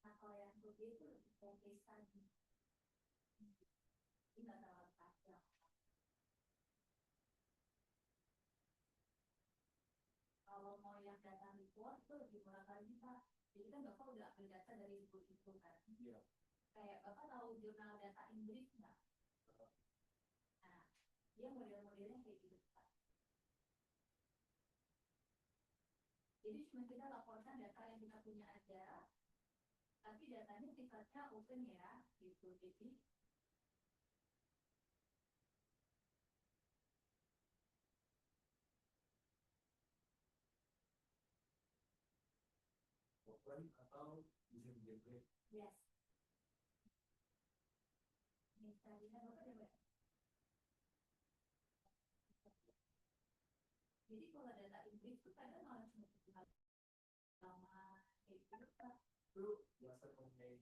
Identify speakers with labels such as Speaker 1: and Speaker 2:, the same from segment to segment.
Speaker 1: Nah, kalau yang putih itu lebih kayak case study, ini nggak terlalu tajam. Kalau mau yang data report itu lebih murah lagi Pak. Jadi kan Bapak udah ambil data dari itu kan. Iya. Kayak Bapak tahu jurnal data Inggris nggak? Nah, dia model-modelnya kayak gitu Pak. Jadi cuma kita laporkan data yang kita punya aja, tapi datanya sifatnya open ya, gitu. Jadi open atau bisa di yes. Misalnya Bapak coba. Jadi kalau data Inggris itu kadang malah cuma lama kayak gitu Pak. Itu dasar mempunyai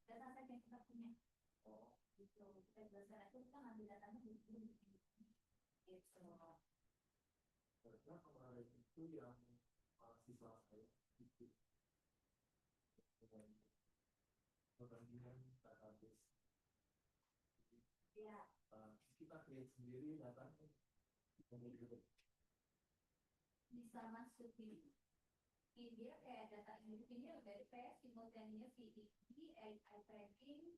Speaker 1: data set yang kita punya. Oh, gitu. Kita berdasarkan itu kita ngambil datanya di sini. Gitu. Karena kemarin itu yang mahasiswa saya itu dengan perbandingan database. Ya. Kita create sendiri datanya. Bisa masukin dia kayak data individunya dari PS simultaneous CDD, AI tracking,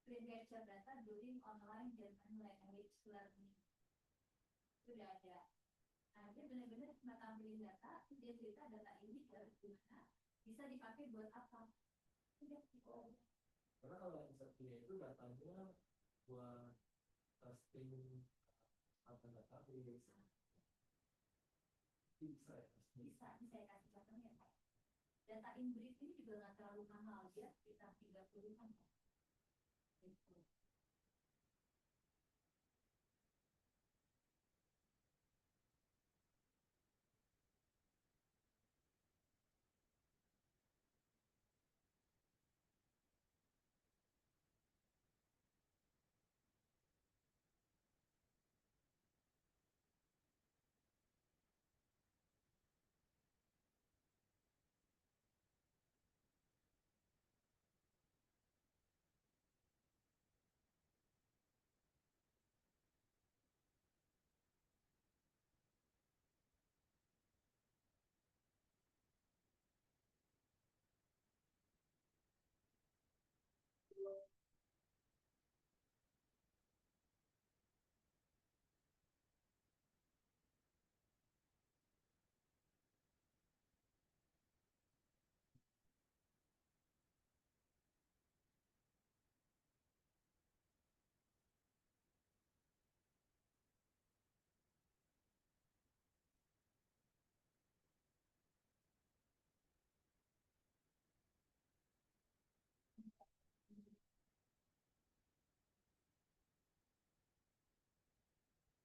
Speaker 1: screen capture data during online German language learning. Itu udah ada. Nah, dia benar-benar cuma tampilin data, dia cerita data ini harus gimana, bisa dipakai buat apa. Udah, oh. Karena kalau yang sepertinya itu datanya buat testing apa database. Bisa ya? Bisa ya kasih contohnya Pak. Data Inggris ini juga nggak terlalu mahal ya, sekitar 30-an. Gitu.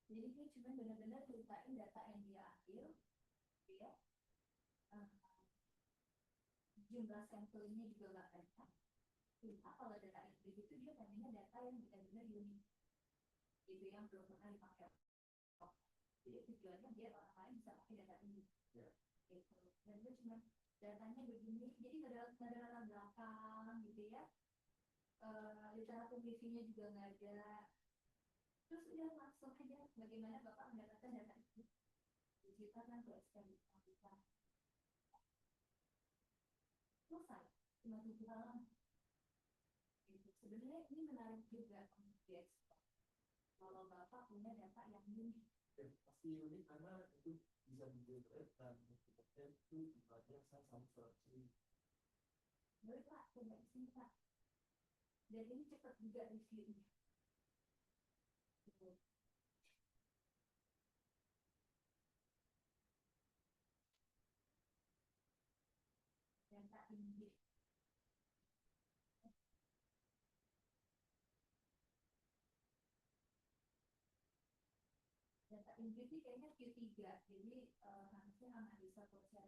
Speaker 1: Jadi dia cuma benar-benar ceritain data yang dia ambil, ya. Uh, Jumlah sampelnya juga nggak banyak. Cuma kalau data Inggris itu dia pengennya data yang benar-benar unik, gitu yang belum pernah dipakai. Jadi tujuannya biar orang lain bisa pakai data ini. Yeah. Gitu. Dan dia cuma datanya begini, jadi nggak ada latar belakang, gitu ya. Literatur review-nya juga nggak ada. Terus udah langsung aja bagaimana Bapak mendapatkan data itu. Kita kan buat sekali kita selesai cuma 7 halaman. Gitu. Sebenarnya ini menarik juga untuk diekspor. Kalau Bapak punya data yang unik. Ya, pasti unik karena itu bisa di-generate dan kemudian itu dibaca sama searching. Boleh Pak, coba di sini Pak. Dan ini cepat juga reviewnya. Gitu. Data ini data Inggris ini kayaknya Q3, jadi harusnya aman bisa secara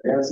Speaker 2: yang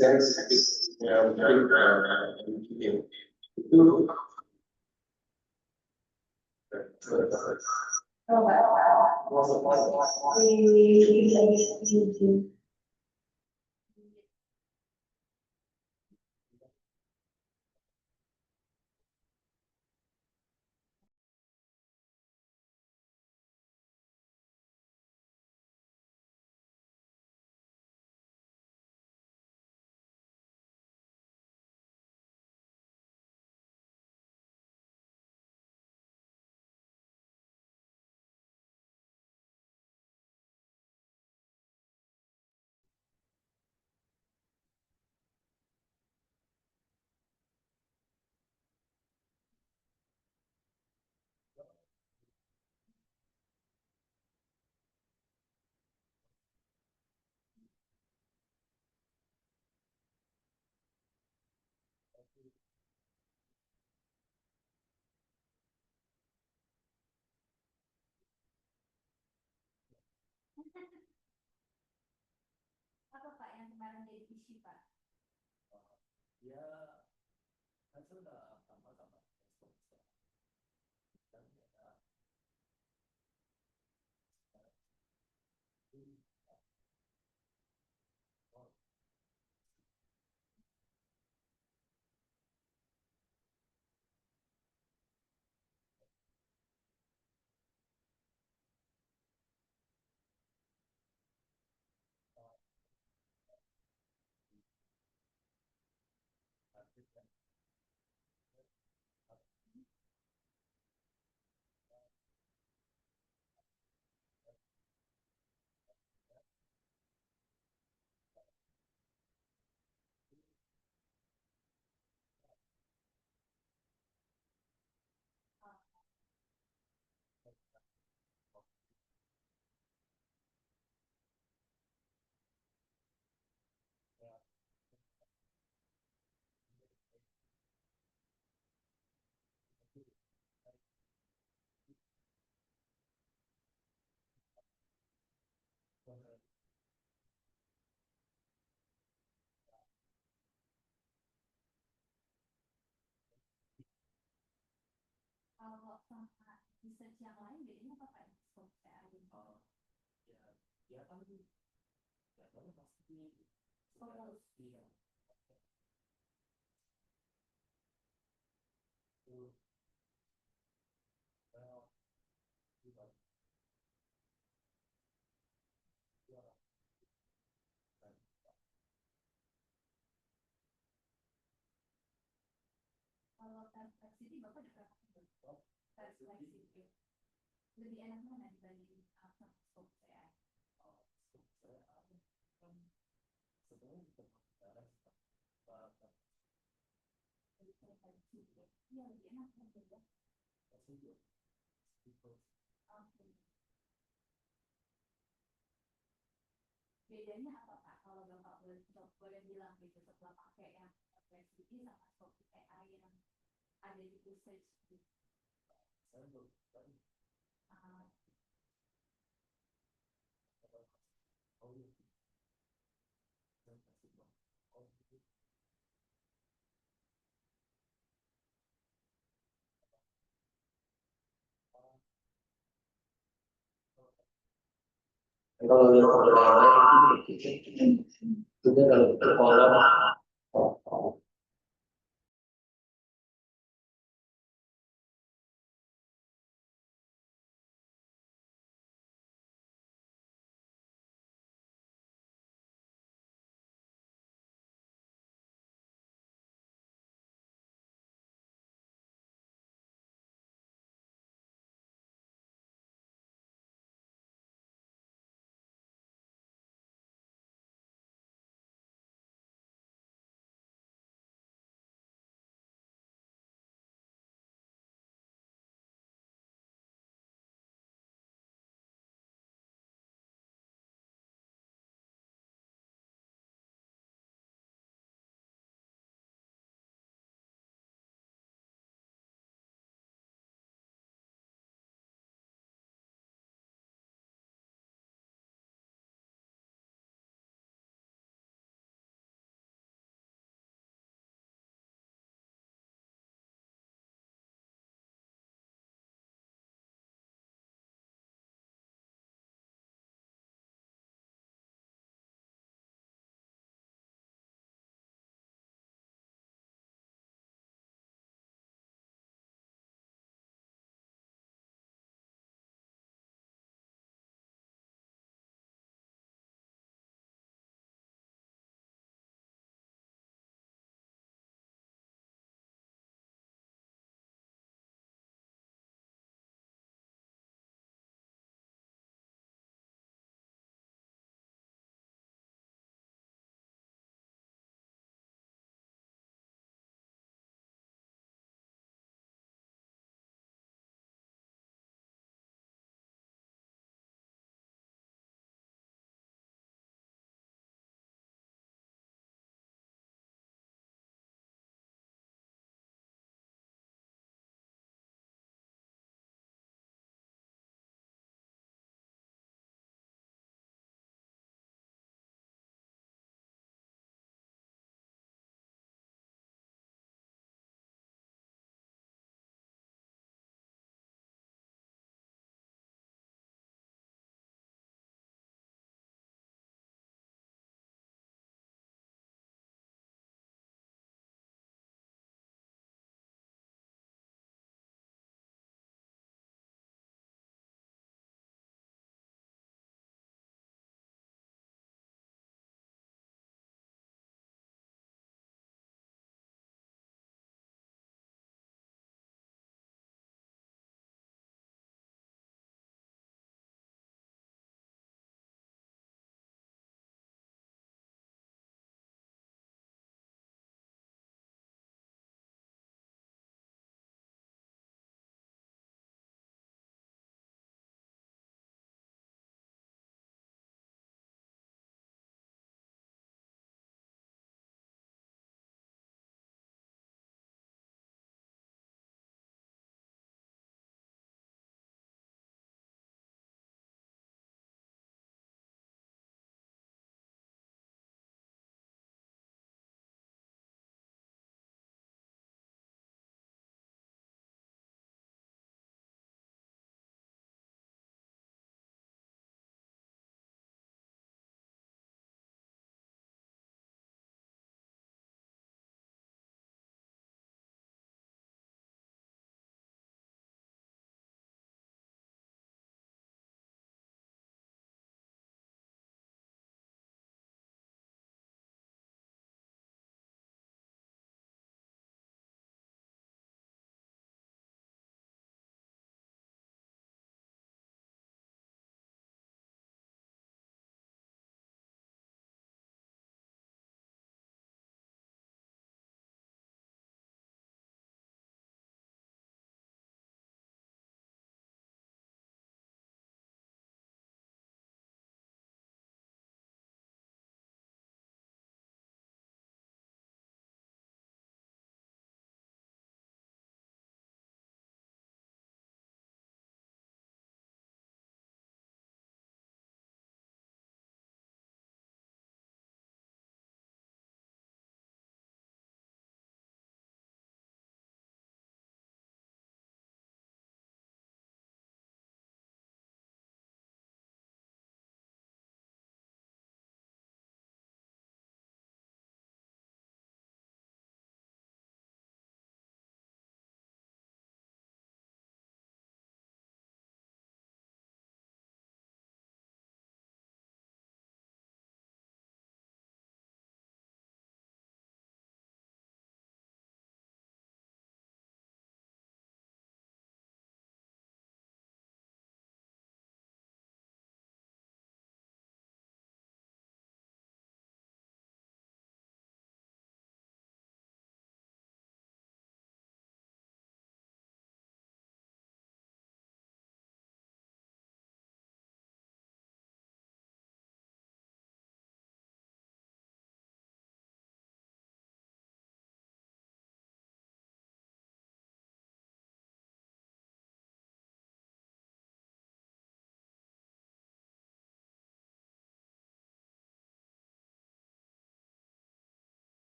Speaker 2: mungkin itu
Speaker 1: Apa Pak yang kemarin jadi isu Pak?
Speaker 2: ya kan sudah sama-sama dan ya,
Speaker 1: Kalau sama research yang lain bedanya apa Pak? Scope CA ini?
Speaker 2: ya ya kan ya kan pasti
Speaker 1: Fokus.
Speaker 2: iya itu well, juga ya kan
Speaker 1: Kalau tes fleksiti Bapak udah pernah ikut tes fleksiti? Lebih enak mana dibanding sama scope CA?
Speaker 2: saya kan sebenarnya kita bicara
Speaker 1: Iya lebih enak kan beda.
Speaker 2: pasti itu
Speaker 1: Oke. Bedanya apa Pak? Kalau Bapak boleh bilang gitu setelah pakai yang fleksiti sama scope CA yang ada di research gitu.
Speaker 2: saya belum tahu
Speaker 1: Ah,
Speaker 2: oh iya saya pasti belum oh itu kalau lihat orang lain itu kalau berkolom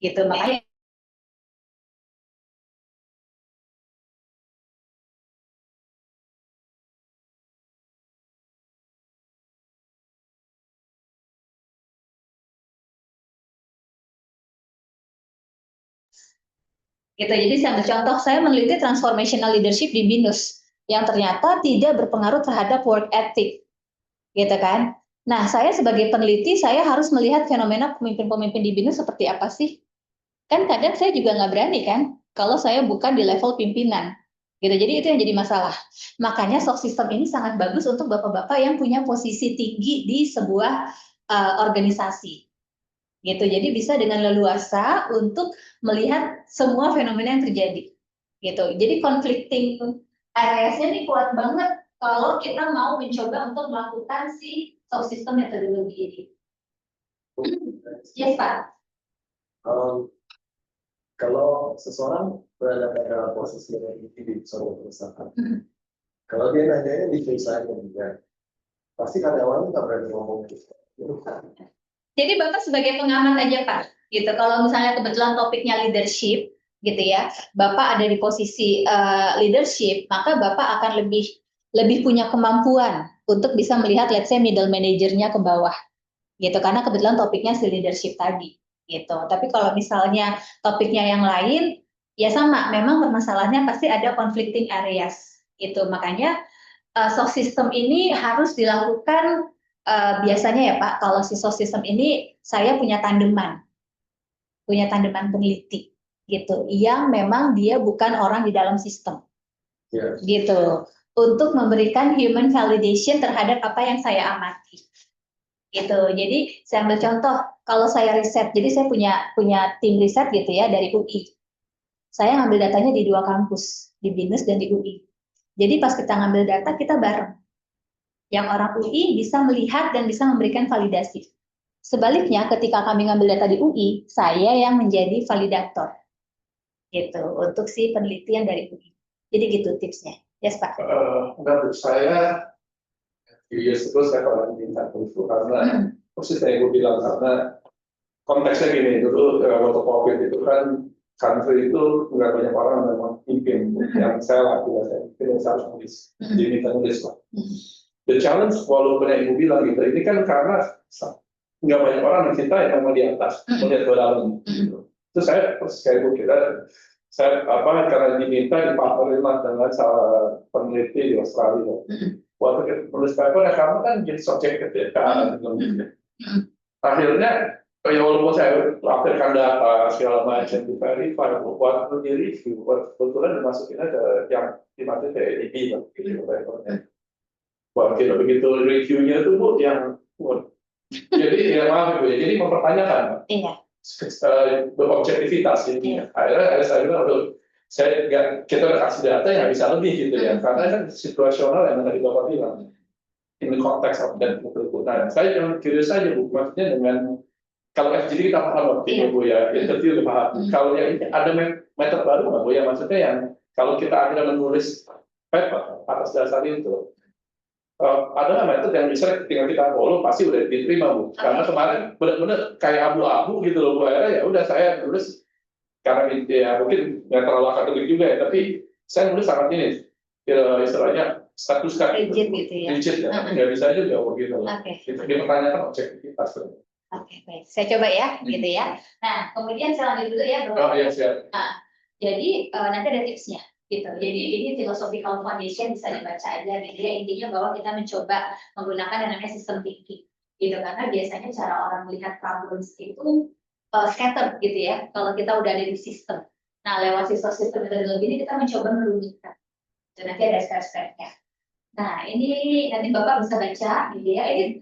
Speaker 3: gitu. Makanya gitu. Jadi saya ambil contoh, saya meneliti transformational leadership di BINUS yang ternyata tidak berpengaruh terhadap work ethic, gitu kan. Nah, saya sebagai peneliti, saya harus melihat fenomena pemimpin-pemimpin di BINUS seperti apa sih. Kan kadang saya juga nggak berani kan, kalau saya bukan di level pimpinan. Gitu. Jadi itu yang jadi masalah. Makanya soft system ini sangat bagus untuk bapak-bapak yang punya posisi tinggi di sebuah organisasi. Gitu. Jadi bisa dengan leluasa untuk melihat semua fenomena yang terjadi. Gitu. Jadi conflicting areas-nya ini kuat banget kalau kita mau mencoba untuk melakukan si soft system metodologi ini. Yes, Pak.
Speaker 2: Kalau seseorang berada pada posisi yang di sebuah perusahaan, kalau dia nanya di perusahaan juga, pasti karyawan nggak berani ngomong gitu.
Speaker 3: Jadi Bapak sebagai pengamat aja Pak, gitu. Kalau misalnya kebetulan topiknya leadership, gitu ya, Bapak ada di posisi leadership, maka Bapak akan lebih punya kemampuan untuk bisa melihat, let's say, middle manajernya ke bawah, gitu. Karena kebetulan topiknya si leadership tadi, gitu. Tapi kalau misalnya topiknya yang lain, ya sama. Memang permasalahannya pasti ada conflicting areas, gitu. Makanya soft system ini harus dilakukan. Biasanya ya Pak, kalau si soft system ini saya punya tandeman peneliti gitu, yang memang dia bukan orang di dalam sistem, gitu, untuk memberikan human validation terhadap apa yang saya amati, gitu. Jadi saya ambil contoh, kalau saya riset, jadi saya punya tim riset gitu ya dari UI. Saya ngambil datanya di 2 kampus, di BINUS dan di UI. Jadi pas kita ngambil data kita bareng. Yang orang UI bisa melihat dan bisa memberikan validasi. Sebaliknya, ketika kami ngambil data di UI, saya yang menjadi validator, gitu, untuk si penelitian dari UI. Jadi gitu tipsnya. Yes, Pak.
Speaker 4: Menurut saya, years ago saya pernah diminta itu karena persis yang ibu bilang, karena konteksnya gini, dulu waktu COVID itu kan country itu nggak banyak orang yang memang pimpin, yang saya lakukan, saya harus nulis, diminta nulis lah. The challenge, walaupun yang ibu bilang gitu, ini kan karena nggak banyak orang di kita yang mau di atas, melihat ke dalam. Itu saya persis kayak ibu kira, saya karena diminta dipartnerin lah dengan salah peneliti di Australia. Waktu menulis paper, kamu kan jadi subjektif ya, akhirnya ya walaupun saya lampirkan data segala macam di verify, waktu di review, kebetulan dimasukin aja yang dimasukin TNIB gitu papernya. Waktu begitu reviewnya itu Bu yang jadi ya maaf Bu ya, jadi mempertanyakan berobjektivitas ini. Akhirnya saya bilang, kita udah kasih data yang bisa lebih gitu ya, karena kan situasional yang tadi Bapak bilang, ini konteks dan betul-betul. Nah, saya yang curious saja Bu, maksudnya dengan kalau FGD kita paham waktu itu Bu ya, interview kita paham. Kalau yang ini ada metode baru nggak Bu ya, maksudnya yang kalau kita akhirnya menulis paper atas dasar itu, ada metode yang bisa tinggal kita follow pasti udah diterima Bu. Karena kemarin benar-benar kayak abu-abu gitu loh Bu, akhirnya ya udah saya nulis karena ya mungkin nggak terlalu akademik juga ya, tapi saya nulis sangat ini istilahnya status kan rigid gitu ya, rigid ya, nggak bisa juga begitu. Itu dipertanyakan objektivitas.
Speaker 3: Oke, baik. Saya coba ya, gitu ya. Nah, kemudian saya lanjut dulu ya, Bro.
Speaker 4: Oh iya, siap.
Speaker 3: Nah, jadi nanti ada tipsnya, gitu. Jadi ini philosophical foundation bisa dibaca aja, gitu ya. Intinya bahwa kita mencoba menggunakan yang namanya sistem thinking, gitu. Karena biasanya cara orang melihat problems itu scattered, gitu ya. Kalau kita udah ada di sistem. Nah, lewat sistem metodologi ini kita mencoba merunutkan. Dan nanti ada step-stepnya. Nah, ini nanti Bapak bisa baca, gitu ya. Ini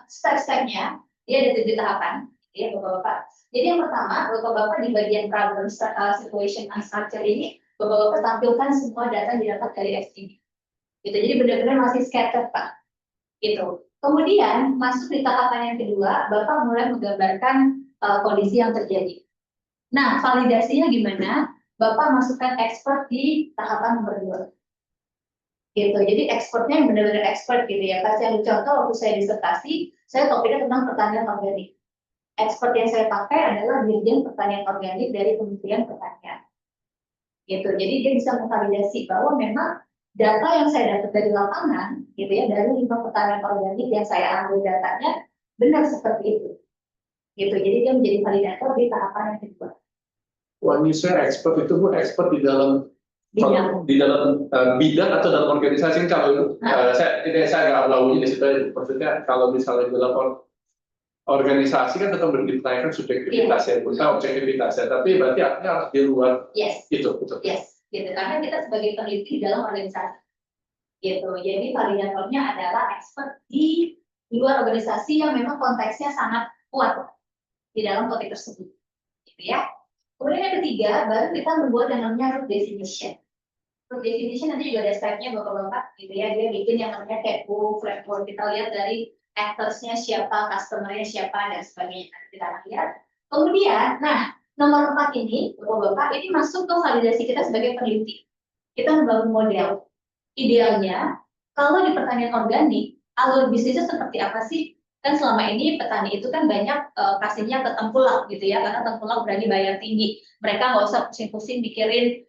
Speaker 3: step-stepnya. Dia ada 7 tahapan, ya Bapak-Bapak. Jadi yang pertama, Bapak-Bapak di bagian problem situation and structure ini, Bapak-Bapak tampilkan semua data yang didapat dari FGD. Gitu. Jadi benar-benar masih scattered Pak. Gitu. Kemudian masuk di tahapan yang kedua, Bapak mulai menggambarkan kondisi yang terjadi. Nah, validasinya gimana? Bapak masukkan expert di tahapan nomor 2. Gitu. Jadi expertnya yang benar-benar expert gitu ya. Pas yang contoh waktu saya disertasi, saya topiknya tentang pertanian organik. Expert yang saya pakai adalah Dirjen Pertanian Organik dari Kementerian Pertanian. Gitu. Jadi dia bisa memvalidasi bahwa memang data yang saya dapat dari lapangan, gitu ya, dari limbah pertanian organik yang saya ambil datanya benar seperti itu. Gitu. Jadi dia menjadi validator di tahapan yang kedua.
Speaker 4: When you say expert itu Bu, expert di dalam
Speaker 3: Bidang.
Speaker 4: bidang atau dalam organisasi. Kalau saya agak launya di situ, maksudnya kalau misalnya dalam organisasi kan tetap dipertanyakan subjektivitasnya, bukan objektivitasnya, tapi berarti artinya harus di luar itu, betul.
Speaker 3: Yes, gitu. Karena kita sebagai peneliti dalam organisasi, gitu. Jadi validatornya adalah expert di luar organisasi yang memang konteksnya sangat kuat di dalam topik tersebut, gitu ya. Kemudian yang ketiga, baru kita membuat yang namanya root definition. Root definition nanti juga ada stepnya bapak-bapak, gitu ya. Dia bikin yang namanya catwalk, framework. Kita lihat dari actors-nya siapa, customer-nya siapa, dan sebagainya. Nanti kita lihat. Kemudian, nah, nomor 4 ini, bapak-bapak, ini masuk ke validasi kita sebagai peneliti. Kita membangun model. Idealnya, kalau di pertanian organik, alur bisnisnya seperti apa sih? Kan selama ini petani itu kan banyak kasihnya ke tengkulak gitu ya, karena tengkulak berani bayar tinggi. Mereka nggak usah pusing-pusing mikirin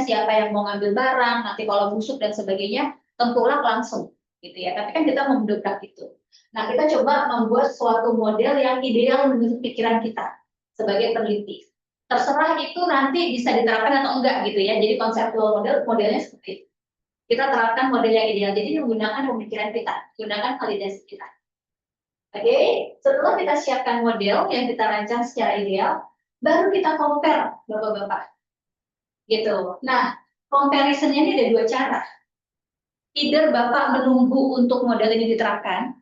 Speaker 3: siapa yang mau ngambil barang, nanti kalau busuk dan sebagainya, tengkulak langsung gitu ya. Tapi kan kita mendobrak itu. Nah, kita coba membuat suatu model yang ideal menurut pikiran kita sebagai peneliti. Terserah itu nanti bisa diterapkan atau enggak gitu ya. Jadi konseptual modelnya seperti itu. Kita terapkan model yang ideal, jadi menggunakan pemikiran kita, gunakan validasi kita. Oke, setelah kita siapkan model yang kita rancang secara ideal, baru kita compare, bapak-bapak. Gitu. Nah, comparison-nya ini ada 2 cara. Either bapak menunggu untuk model ini diterapkan,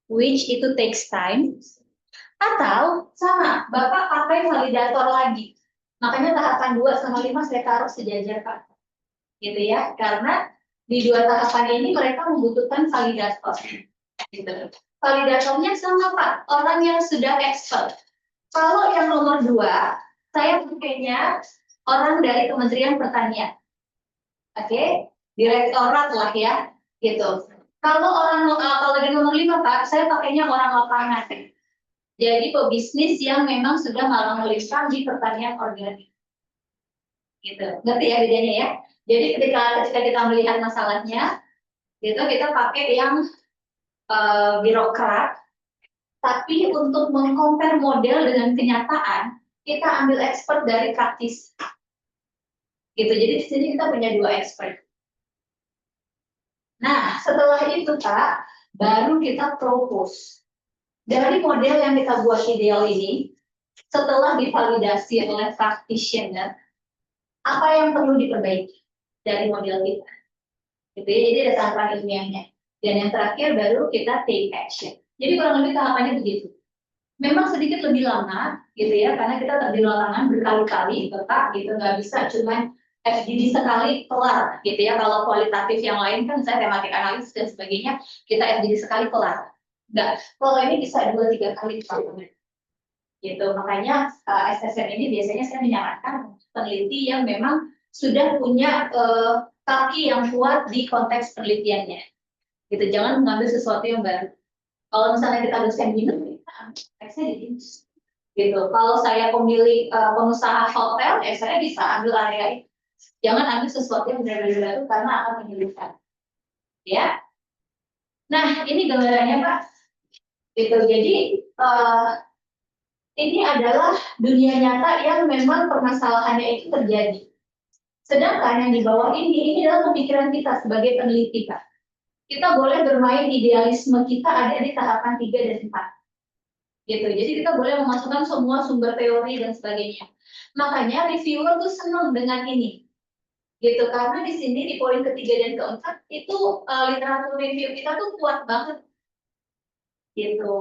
Speaker 3: which itu takes time, atau sama, bapak pakai validator lagi. Makanya tahapan 2 sama 5 saya taruh sejajar, Pak. Gitu ya, karena di 2 tahapan ini mereka membutuhkan validator. Gitu. Validatornya sama Pak, orang yang sudah expert. Kalau yang nomor 2, saya pakainya orang dari Kementerian Pertanian. Oke, direktorat lah ya, gitu. Kalau di nomor 5 Pak, saya pakainya orang lapangan. Jadi pebisnis yang memang sudah malang melintang di pertanian organik. Gitu. Ngerti ya bedanya ya? Jadi ketika kita melihat masalahnya, gitu kita pakai yang birokrat, tapi untuk mengcompare model dengan kenyataan, kita ambil expert dari praktis. Gitu. Jadi di sini kita punya 2 expert. Nah, setelah itu Pak, baru kita propose. Dari model yang kita buat ideal ini, setelah divalidasi oleh practitioner, apa yang perlu diperbaiki dari model kita? Gitu ya, jadi ada tahapan ilmiahnya. Dan yang terakhir baru kita take action. Jadi kurang lebih tahapannya begitu. Memang sedikit lebih lama, gitu ya, karena kita terjun lapangan berkali-kali, Bapak, gitu, nggak bisa cuma FGD sekali kelar, gitu ya. Kalau kualitatif yang lain kan, misalnya tematik analisis dan sebagainya, kita FGD sekali kelar. Enggak, kalau ini bisa 2-3 kali kelar. Gitu, makanya SSM ini biasanya saya menyarankan peneliti yang memang sudah punya kaki yang kuat di konteks penelitiannya. Gitu, jangan mengambil sesuatu yang baru. Kalau misalnya kita dosen minum, kita teksnya di industri. Gitu. Kalau saya pemilik pengusaha hotel, saya bisa ambil area itu. Jangan ambil sesuatu yang benar-benar baru karena akan menyulitkan. Ya. Nah, ini gambarannya Pak. Gitu. Jadi ini adalah dunia nyata yang memang permasalahannya itu terjadi. Sedangkan yang di bawah ini adalah pemikiran kita sebagai peneliti Pak. Kita boleh bermain idealisme kita ada di tahapan 3 dan 4. Gitu. Jadi kita boleh memasukkan semua sumber teori dan sebagainya. Makanya reviewer tuh senang dengan ini. Gitu, karena di sini di poin ketiga dan keempat itu literatur review kita tuh kuat banget. Gitu.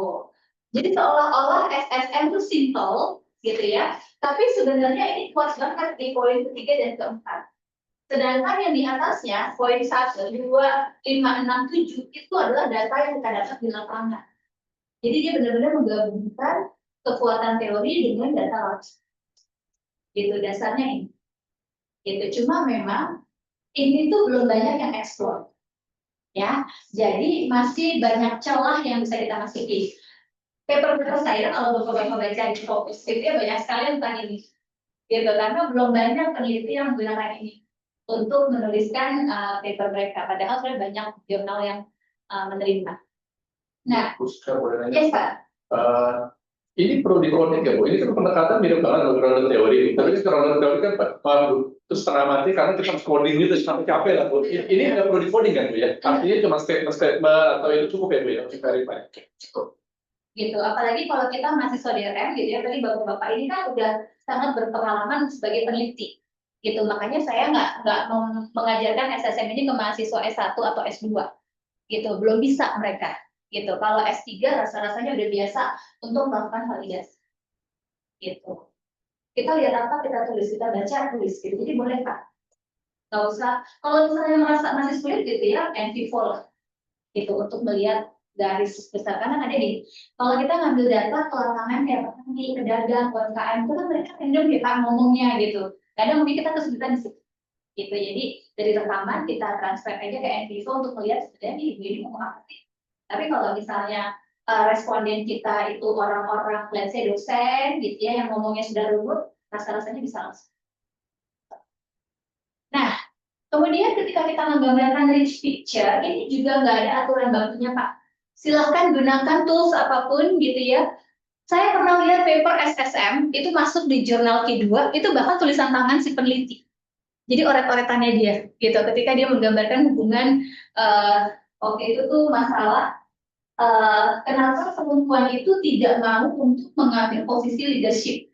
Speaker 3: Jadi seolah-olah SSM tuh simple, gitu ya. Tapi sebenarnya ini kuat banget di poin ketiga dan keempat. Sedangkan yang di atasnya, poin 1, 2, 5, 6, 7, itu adalah data yang kita dapat di lapangan. Jadi dia benar-benar menggabungkan kekuatan teori dengan data langsung. Gitu, dasarnya ini. Gitu, cuma memang ini tuh belum banyak yang eksplor. Ya, jadi masih banyak celah yang bisa kita masuki. paper saya kalau bapak-bapak baca di fokus itu ya banyak sekali tentang ini, gitu karena belum banyak peneliti yang menggunakan ini untuk menuliskan paper mereka, padahal sebenarnya banyak jurnal yang menerima. Nah,
Speaker 4: Boleh nanya?
Speaker 3: yes Pak.
Speaker 4: Ini perlu dikonek ya Bu, ini kan pendekatan mirip banget dengan ronde teori, tapi kan ronde teori kan terus setengah mati karena kita harus coding gitu sampai capek lah Bu. Ini nggak perlu di coding kan Bu ya? Artinya cuma statement atau itu cukup ya Bu ya untuk verify?
Speaker 3: Cukup. Gitu, apalagi kalau kita mahasiswa DRM gitu ya, tadi bapak-bapak ini kan udah sangat berpengalaman sebagai peneliti. Gitu, makanya saya nggak mengajarkan SSM ini ke mahasiswa S1 atau S2. Gitu, belum bisa mereka. Gitu, kalau S3 rasa-rasanya udah biasa untuk melakukan validasi. Gitu. Kita lihat apa, kita tulis, kita baca, tulis gitu. Jadi boleh Pak. Nggak usah, kalau misalnya merasa masih sulit gitu ya, NV4 gitu untuk melihat garis besar, karena ada nih, kalau kita ngambil data ke lapangan kayak petani, pedagang, UMKM itu kan mereka cenderung kita ngomongnya gitu. Kadang mungkin kita kesulitan di situ. Gitu. Jadi dari rekaman kita transfer aja ke NV4 untuk melihat sebenarnya ini ngomong apa sih. Tapi kalau misalnya responden kita itu orang-orang, let's say dosen, gitu ya, yang ngomongnya sudah rumit, rasa-rasanya bisa langsung. Nah, kemudian ketika kita menggambarkan rich picture, ini juga nggak ada aturan bakunya Pak. Silahkan gunakan tools apapun gitu ya. Saya pernah lihat paper SSM, itu masuk di jurnal Q2, itu bahkan tulisan tangan si peneliti. Jadi oret-oretannya dia, gitu. Ketika dia menggambarkan hubungan, oke itu tuh masalah kenapa perempuan itu tidak mau untuk mengambil posisi leadership,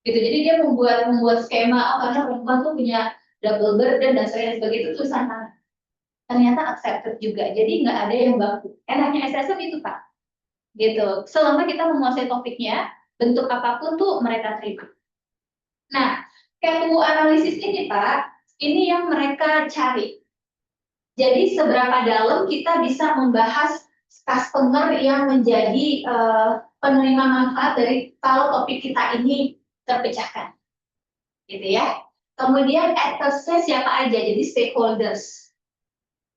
Speaker 3: gitu. Jadi dia membuat skema, karena perempuan tuh punya double burden dan sebagainya itu tulisan tangan. Ternyata accepted juga, jadi nggak ada yang baku. Enaknya SSM itu Pak, gitu. Selama kita menguasai topiknya, bentuk apapun tuh mereka terima. Nah, Q2 analisis ini Pak, ini yang mereka cari. Jadi seberapa dalam kita bisa membahas customer yang menjadi penerima manfaat dari kalau topik kita ini terpecahkan, gitu ya. Kemudian actors-nya siapa aja, jadi stakeholders.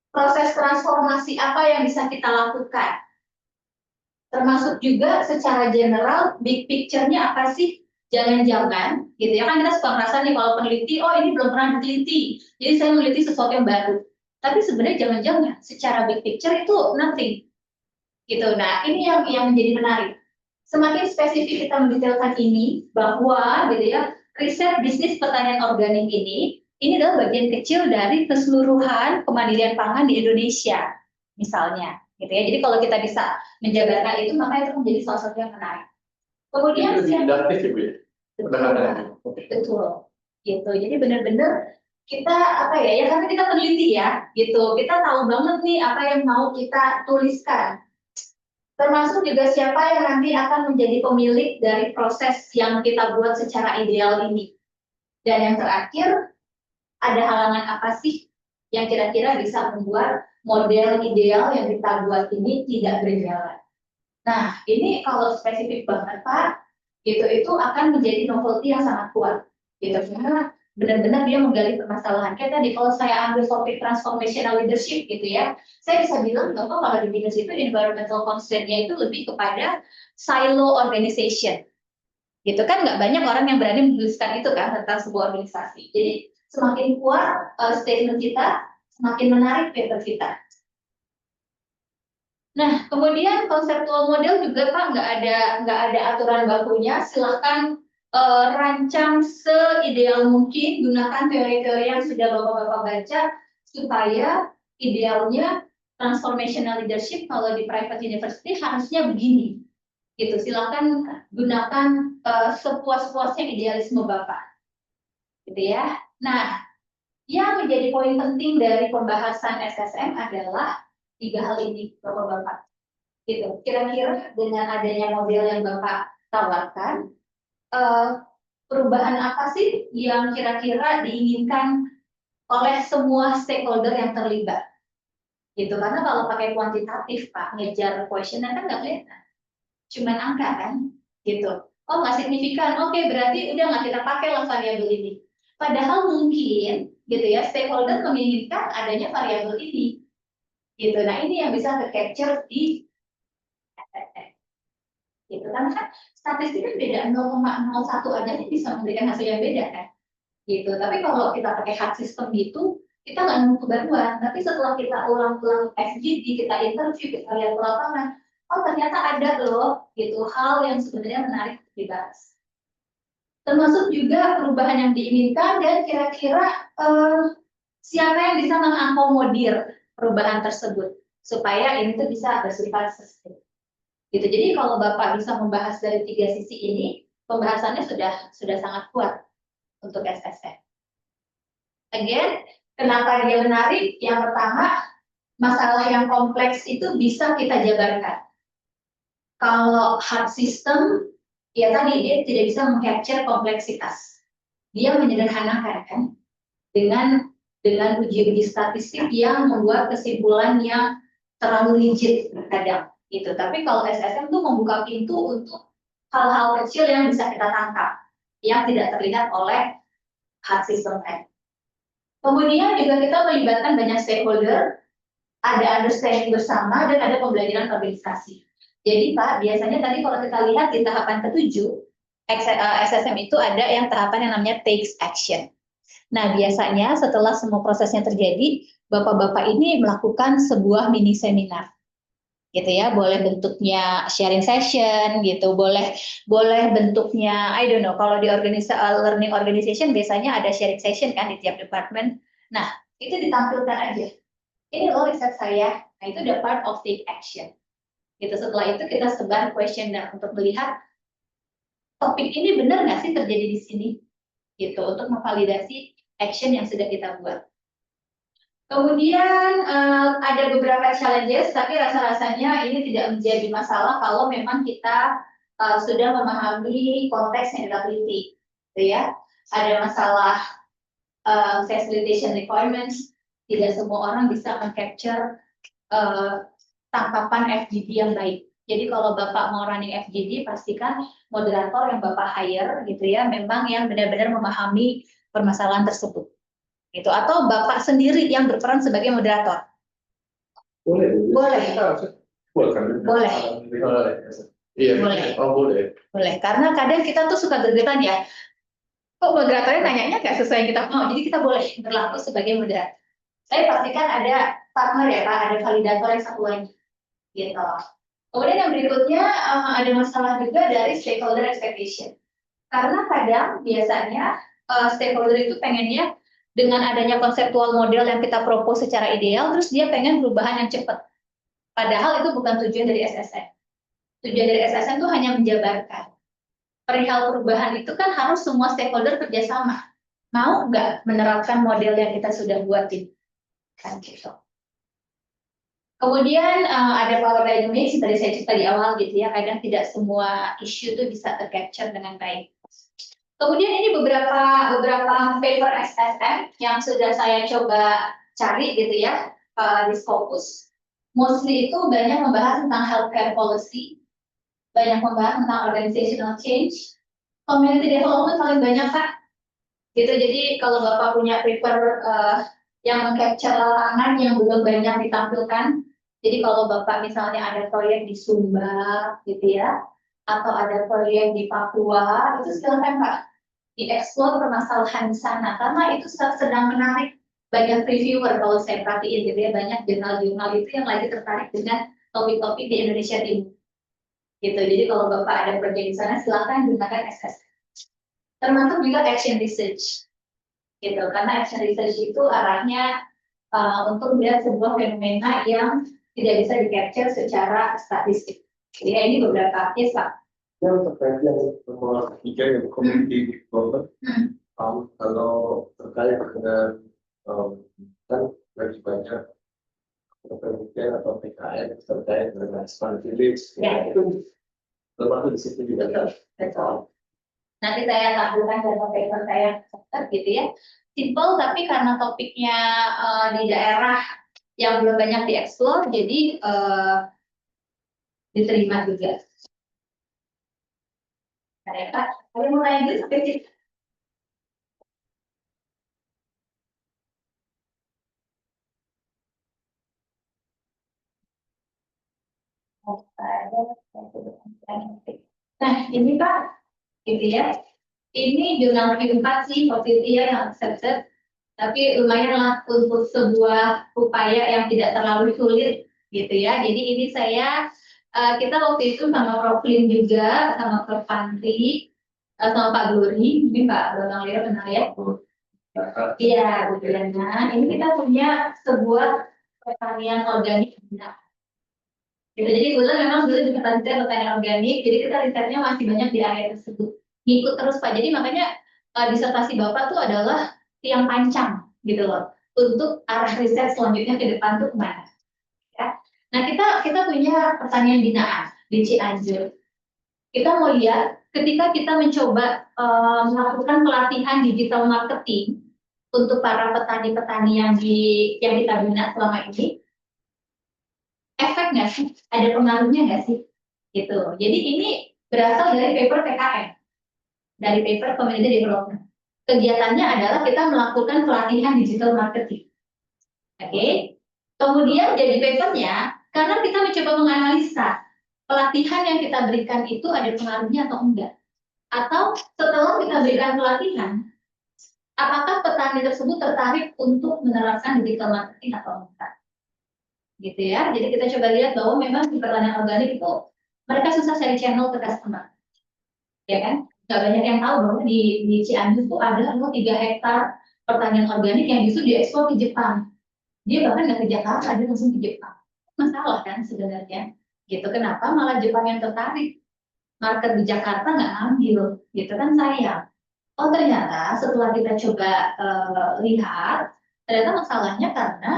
Speaker 3: Proses transformasi apa yang bisa kita lakukan. Termasuk juga secara general, big picture-nya apa sih? Jangan-jangan, gitu ya, kan kita suka merasa nih kalau peneliti, oh ini belum pernah diteliti, jadi saya meneliti sesuatu yang baru. Tapi sebenarnya jangan-jangan, secara big picture itu nothing. Gitu. Nah, ini yang menjadi menarik. Semakin spesifik kita mendetailkan ini, bahwa gitu ya, riset bisnis pertanian organik ini adalah bagian kecil dari keseluruhan kemandirian pangan di Indonesia, misalnya. Gitu ya. Jadi kalau kita bisa menjabarkan itu, maka itu menjadi salah satu yang menarik. Kemudian
Speaker 4: itu induktif ya Bu ya?
Speaker 3: Betul. Gitu. Jadi benar-benar kita apa ya karena kita peneliti ya, gitu. Kita tahu banget nih apa yang mau kita tuliskan. Termasuk juga siapa yang nanti akan menjadi pemilik dari proses yang kita buat secara ideal ini. Dan yang terakhir, ada halangan apa sih yang kira-kira bisa membuat model ideal yang kita buat ini tidak berjalan. Nah, ini kalau spesifik banget Pak, gitu itu akan menjadi novelty yang sangat kuat, gitu. Karena benar-benar dia menggali permasalahan. Kayak tadi kalau saya ambil topik transformational leadership, gitu ya, saya bisa bilang bahwa kalau di bisnis itu environmental constraint-nya itu lebih kepada silo organization, gitu kan nggak banyak orang yang berani menuliskan itu kan tentang sebuah organisasi. Jadi semakin kuat statement kita, semakin menarik paper kita. Nah, kemudian konseptual model juga Pak nggak ada aturan bakunya. Silahkan rancang seideal mungkin, gunakan teori-teori yang sudah bapak-bapak baca supaya idealnya transformational leadership kalau di private university harusnya begini. Gitu. Silahkan gunakan sepuas-puasnya idealisme bapak. Gitu ya. Nah, yang menjadi poin penting dari pembahasan SSM adalah 3 hal ini, Bapak-bapak. Gitu. Kira-kira dengan adanya model yang Bapak tawarkan, perubahan apa sih yang kira-kira diinginkan oleh semua stakeholder yang terlibat? Gitu. Karena kalau pakai kuantitatif, Pak, ngejar questionnaire kan nggak kelihatan. Cuman angka kan? Gitu. Oh, nggak signifikan. Oke, berarti udah nggak kita pakai lah variabel ini. Padahal mungkin, gitu ya, stakeholder menginginkan adanya variabel ini. Gitu. Nah, ini yang bisa ke-capture di SSM. Gitu kan statistik kan beda 0,01 aja nih bisa memberikan hasil yang beda kan. Gitu. Tapi kalau kita pakai hard system gitu, kita nggak nemu kebaruan. Tapi setelah kita ulang-ulang FGD, kita interview, kita lihat ke lapangan, oh ternyata ada loh gitu hal yang sebenarnya menarik untuk dibahas. Termasuk juga perubahan yang diinginkan dan kira-kira siapa yang bisa mengakomodir perubahan tersebut supaya ini tuh bisa bersifat sustain. Gitu. Jadi kalau Bapak bisa membahas dari 3 sisi ini, pembahasannya sudah sangat kuat untuk SSM. Again, kenapa dia menarik? Yang pertama, masalah yang kompleks itu bisa kita jabarkan. Kalau hard system, ya tadi dia tidak bisa meng-capture kompleksitas. Dia menyederhanakan kan, dengan uji-uji statistik yang membuat kesimpulan yang terlalu rigid kadang gitu. Tapi kalau SSM tuh membuka pintu untuk hal-hal kecil yang bisa kita tangkap, yang tidak terlihat oleh hard system tadi. Kemudian juga kita melibatkan banyak stakeholder, ada understanding bersama, dan ada pembelajaran organisasi. Jadi Pak, biasanya tadi kalau kita lihat di tahapan ke-7, SSM itu ada yang tahapan yang namanya takes action. Nah, biasanya setelah semua prosesnya terjadi, Bapak-Bapak ini melakukan sebuah mini seminar. Gitu ya, boleh bentuknya sharing session gitu, boleh bentuknya I don't know, kalau di learning organization biasanya ada sharing session kan di tiap departemen. Nah, itu ditampilkan aja. Ini loh riset saya. Nah, itu the part of take action. Gitu, setelah itu kita sebar questionnaire untuk melihat topik ini benar nggak sih terjadi di sini. Gitu, untuk memvalidasi action yang sudah kita buat. Kemudian ada beberapa challenges, tapi rasa-rasanya ini tidak menjadi masalah kalau memang kita sudah memahami konteks yang kita teliti, gitu ya. Ada masalah facilitation requirements, tidak semua orang bisa meng-capture tangkapan FGD yang baik. Jadi kalau Bapak mau running FGD, pastikan moderator yang Bapak hire, gitu ya, memang yang benar-benar memahami permasalahan tersebut. Gitu, atau Bapak sendiri yang berperan sebagai moderator.
Speaker 4: Boleh.
Speaker 3: Boleh. Boleh.
Speaker 4: Iya,
Speaker 3: Boleh.
Speaker 4: oh boleh.
Speaker 3: Boleh, karena kadang kita tuh suka gergetan ya, kok moderatornya nanyanya nggak sesuai yang kita mau, jadi kita boleh berlaku sebagai moderator. Saya pastikan ada partner ya Pak, ada validator yang satu lagi. Gitu. Kemudian yang berikutnya ada masalah juga dari stakeholder expectation. Karena kadang biasanya stakeholder itu pengennya dengan adanya konseptual model yang kita propose secara ideal, terus dia pengen perubahan yang cepat. Padahal itu bukan tujuan dari SSM. Tujuan dari SSM itu hanya menjabarkan. Perihal perubahan itu kan harus semua stakeholder kerjasama. Mau nggak menerapkan model yang kita sudah buatin? Kan gitu. Kemudian ada power dynamics, tadi saya cerita di awal gitu ya, kadang tidak semua isu itu bisa tercapture dengan baik. Kemudian ini beberapa paper SSM yang sudah saya coba cari gitu ya di Scopus. Mostly itu banyak membahas tentang healthcare policy, banyak membahas tentang organizational change, community development paling banyak Kak. Gitu, jadi kalau Bapak punya paper yang meng-capture lapangan yang belum banyak ditampilkan, jadi kalau Bapak misalnya ada proyek di Sumba gitu ya, atau ada proyek di Papua, itu silakan Pak dieksplor permasalahan di sana karena itu sedang menarik banyak reviewer kalau saya perhatiin gitu ya, banyak jurnal-jurnal itu yang lagi tertarik dengan topik-topik di Indonesia Timur gitu. Jadi kalau Bapak ada proyek di sana silakan gunakan SSM. Termasuk juga action research gitu, karena action research itu arahnya untuk melihat sebuah fenomena yang tidak bisa di-capture secara statistik. Jadi ini beberapa case Pak.
Speaker 2: Yang terkait yang nomor 3 yang community development, kalau terkait dengan kan lebih banyak penelitian atau PKN terkait dengan smart village,
Speaker 3: Ya.
Speaker 2: itu termasuk di situ juga kan?
Speaker 3: Betul. Nanti saya tampilkan dalam paper saya gitu ya. Simple tapi karena topiknya di daerah yang belum banyak dieksplor, jadi diterima juga. Ada Pak, ada yang mau tanya gitu sampai sini? Oh, ada. Nah, ini Pak, gitu ya. Ini jurnal Q4 sih, waktu itu ya yang accepted. Tapi lumayan lah untuk sebuah upaya yang tidak terlalu sulit, gitu ya. Jadi ini kita waktu itu sama Prof. Lim juga, sama Prof. Pantri, sama Pak Glory, ini Pak Bambang Leo kenal ya? Iya, Bu Juliana. Ini kita punya sebuah pertanian organik. Gitu. Jadi kebetulan memang dulu di pertanian organik, jadi kita risetnya masih banyak di area tersebut. Ngikut terus Pak, jadi makanya disertasi Bapak tuh adalah tiang pancang gitu loh, untuk arah riset selanjutnya ke depan tuh kemana. Ya. Nah kita punya pertanian binaan di Cianjur. Kita mau lihat ketika kita mencoba melakukan pelatihan digital marketing untuk para petani-petani yang kita bina selama ini, efek nggak sih? Ada pengaruhnya nggak sih? Gitu. Jadi ini berasal dari paper PKM, dari paper Community Development. Kegiatannya adalah kita melakukan pelatihan digital marketing. Oke. Kemudian jadi papernya, karena kita mencoba menganalisa pelatihan yang kita berikan itu ada pengaruhnya atau enggak. Atau setelah kita berikan pelatihan, apakah petani tersebut tertarik untuk menerapkan digital marketing atau enggak? Gitu ya. Jadi kita coba lihat bahwa memang di pertanian organik itu mereka susah cari channel ke customer, ya kan? Nggak banyak yang tahu bahwa di Cianjur itu ada 3 hektar pertanian organik yang justru diekspor ke Jepang. Dia bahkan nggak ke Jakarta, dia langsung ke Jepang. Masalah kan sebenarnya. Gitu. Kenapa malah Jepang yang tertarik? Market di Jakarta nggak ambil, gitu kan sayang. Oh ternyata setelah kita coba lihat, ternyata masalahnya karena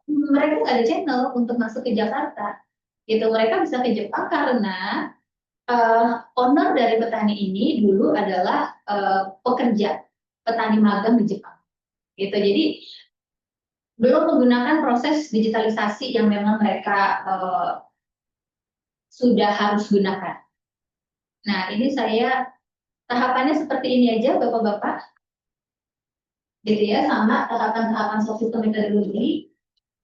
Speaker 3: mereka nggak ada channel untuk masuk ke Jakarta. Gitu, mereka bisa ke Jepang karena owner dari petani ini dulu adalah pekerja petani magang di Jepang. Gitu, jadi belum menggunakan proses digitalisasi yang memang mereka sudah harus gunakan. Nah, ini tahapannya seperti ini aja, Bapak-Bapak. Gitu ya, sama tahapan-tahapan sistem metodologi.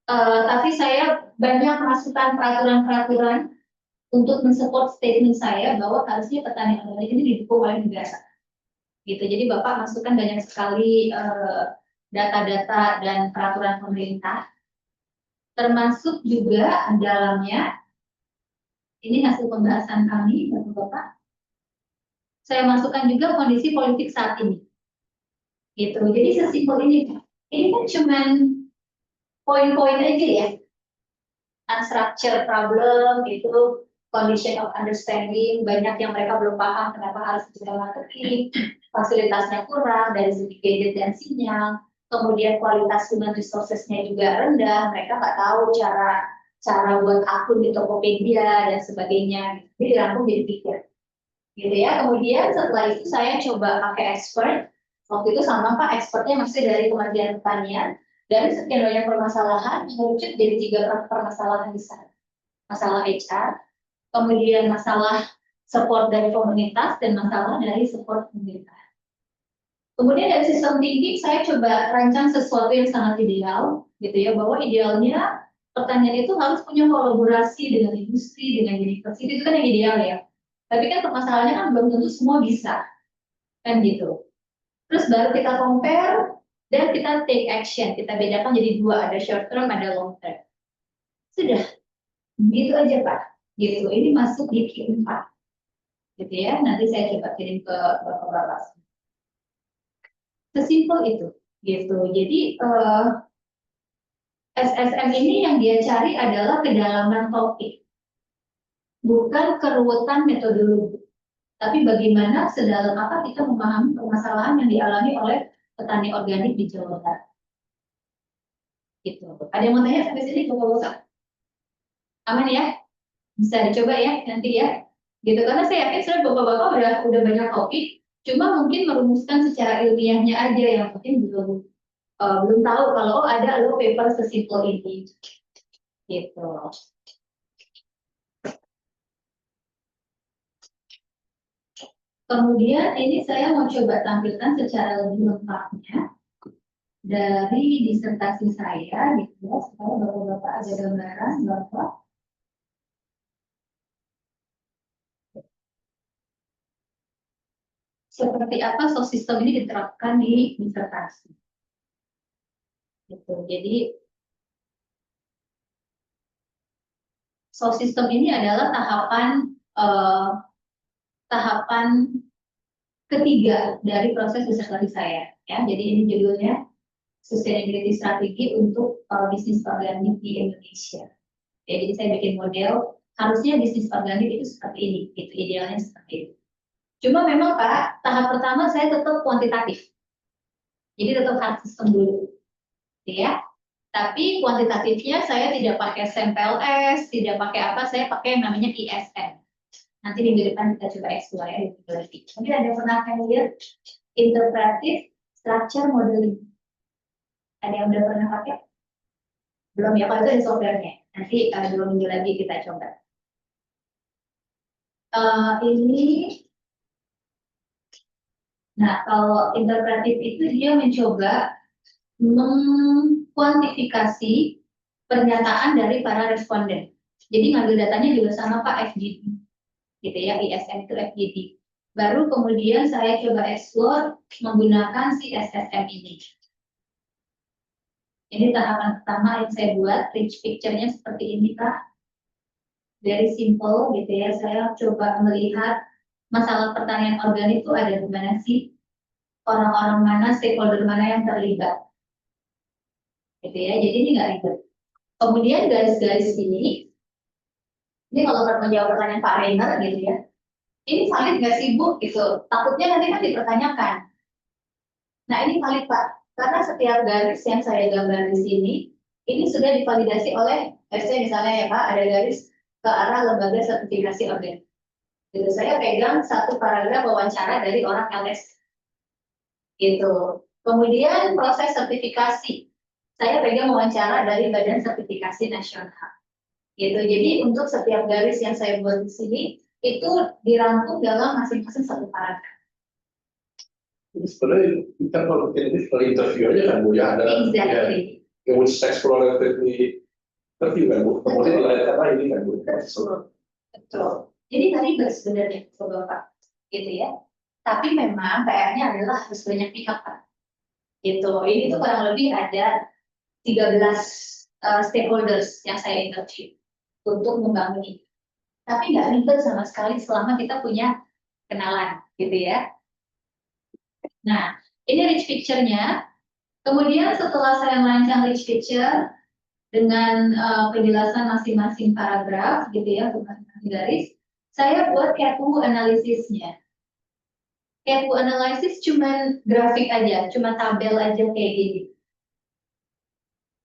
Speaker 3: Tapi saya banyak masukan peraturan-peraturan untuk mensupport statement saya bahwa harusnya petani organik ini didukung oleh negara. Gitu. Jadi Bapak masukkan banyak sekali data-data dan peraturan pemerintah, termasuk juga dalamnya ini hasil pembahasan kami, Bapak. Saya masukkan juga kondisi politik saat ini. Gitu. Jadi sesimpel ini kan cuman poin-poin aja ya. Unstructured problem itu condition of understanding, banyak yang mereka belum paham kenapa harus digital marketing, fasilitasnya kurang dari segi gadget dan sinyal, kemudian kualitas human resources-nya juga rendah, mereka nggak tahu cara buat akun di Tokopedia dan sebagainya, jadi dirangkum jadi pikir. Gitu ya. Kemudian setelah itu saya coba pakai expert, waktu itu sama Pak, expertnya masih dari Kementerian Pertanian. Dari sekian banyak permasalahan, mengerucut jadi 3 permasalahan besar. Masalah HR, kemudian masalah support dari komunitas, dan masalah dari support pemerintah. Kemudian dari sistem thinking, saya coba rancang sesuatu yang sangat ideal, gitu ya, bahwa idealnya pertanian itu harus punya kolaborasi dengan industri, dengan universitas, itu kan yang ideal ya. Tapi kan permasalahannya kan belum tentu semua bisa, kan gitu. Terus baru kita compare, dan kita take action, kita bedakan jadi 2, ada short term, ada long term. Sudah, gitu aja Pak. Gitu, ini masuk di Q4. Gitu ya, nanti saya coba kirim ke Bapak. Sesimpel itu, gitu. Jadi SSM ini yang dia cari adalah kedalaman topik, bukan keruwetan metodologi. Tapi bagaimana sedalam apa kita memahami permasalahan yang dialami oleh petani organik di Jawa Barat. Gitu. Ada yang mau tanya sampai sini, Bapak-Bapak? Aman ya? Bisa dicoba ya nanti ya. Gitu, karena saya yakin sebenarnya Bapak-Bapak udah banyak topik, cuma mungkin merumuskan secara ilmiahnya aja yang mungkin belum tahu kalau ada paper sesimpel ini. Gitu. Kemudian ini saya mau coba tampilkan secara lebih lengkapnya dari disertasi saya, gitu ya, supaya Bapak-Bapak ada gambaran bahwa seperti apa source system ini diterapkan di disertasi. Gitu. Jadi source system ini adalah tahapan ketiga dari proses disertasi saya. Ya, jadi ini judulnya Sustainability Strategi untuk bisnis organik di Indonesia. Ya, jadi saya bikin model, harusnya bisnis organik itu seperti ini, itu idealnya seperti itu. Cuma memang Pak, tahap pertama saya tetap kuantitatif. Jadi tetap hard system dulu. Ya. Tapi kuantitatifnya saya tidak pakai sampel S, tidak pakai apa, saya pakai yang namanya ISM. Nanti minggu depan kita coba explore ya. Mungkin ada yang pernah lihat Interpretive Structure Modeling. Ada yang udah pernah pakai? Belum ya, kalau itu ada software-nya. Nanti 2 minggu lagi kita coba. Nah, kalau interpretif itu dia mencoba mengkuantifikasi pernyataan dari para responden. Jadi ngambil datanya juga sama Pak FGD, gitu ya, ISM itu FGD. Baru kemudian saya coba explore menggunakan si SSM ini. Ini tahapan pertama yang saya buat, rich picture-nya seperti ini Pak. Very simple gitu ya, saya coba melihat masalah pertanian organik itu ada di mana sih? Orang-orang mana, stakeholder mana yang terlibat? Gitu ya, jadi ini nggak ribet. Kemudian garis-garis ini kalau menjawab pertanyaan Pak Rainer gitu ya, ini valid nggak sih Bu? Gitu. Takutnya nanti kan dipertanyakan. Nah ini valid Pak, karena setiap garis yang saya gambar di sini, ini sudah divalidasi oleh, misalnya ya Pak, ada garis ke arah lembaga sertifikasi organik. Gitu. Saya pegang satu paragraf wawancara dari orang LS. Gitu. Kemudian proses sertifikasi, saya pegang wawancara dari Badan Sertifikasi Nasional. Gitu. Jadi untuk setiap garis yang saya buat di sini itu dirangkum dalam masing-masing satu paragraf.
Speaker 4: Jadi sebenarnya kita kalau ini interview aja kan Bu ya, ada
Speaker 3: Exactly.
Speaker 4: ya which exploratively interview kan Bu. Kemudian dilayar apa ini kan Bu.
Speaker 3: Betul. Jadi tadi sebenarnya Bapak gitu ya. Tapi memang PR-nya adalah harus banyak pihak Pak. Gitu. Ini tuh kurang lebih ada 13 stakeholders yang saya interview untuk membangun ini. Tapi nggak ribet sama sekali selama kita punya kenalan, gitu ya. Nah, ini rich picture-nya. Kemudian setelah saya merancang rich picture dengan penjelasan masing-masing paragraf, gitu ya, masing-masing garis, saya buat CAPU analisisnya. CAPU analisis cuma grafik aja, cuma tabel aja kayak gini.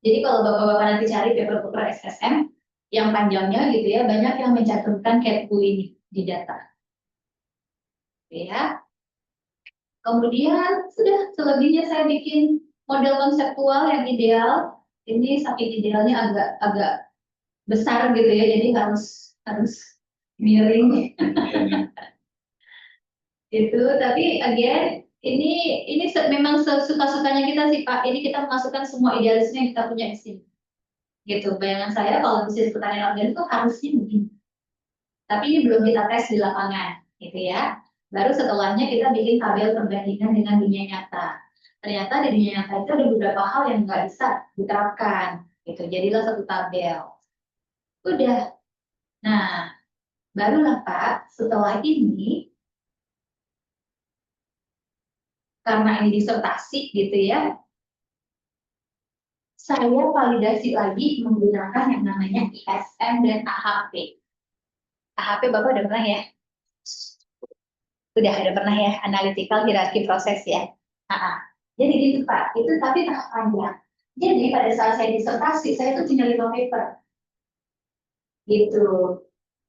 Speaker 3: Jadi kalau Bapak-Bapak nanti cari paper-paper SSM, yang panjangnya gitu ya, banyak yang mencantumkan CAPU ini di data. Ya. Kemudian sudah selebihnya saya bikin model konseptual yang ideal. Ini saking idealnya agak besar gitu ya, jadi harus miring. Gitu. Tapi again ini memang sesuka-sukanya kita sih Pak. Ini kita memasukkan semua idealisme yang kita punya di sini. Gitu. Bayangan saya kalau bisnis pertanian organik itu harusnya begini. Tapi ini belum kita tes di lapangan, gitu ya. Baru setelahnya kita bikin tabel perbandingan dengan dunia nyata. Ternyata di dunia nyata itu ada beberapa hal yang nggak bisa diterapkan, gitu. Jadilah satu tabel. Udah. Nah, barulah Pak, setelah ini, karena ini disertasi, gitu ya, saya validasi lagi menggunakan yang namanya ISM dan AHP. AHP Bapak udah pernah ya? Udah ada pernah ya, analytical hierarchy proses ya. Jadi gitu Pak, itu tapi tahap panjang. Jadi pada saat saya disertasi, saya itu punya 5 paper. Gitu.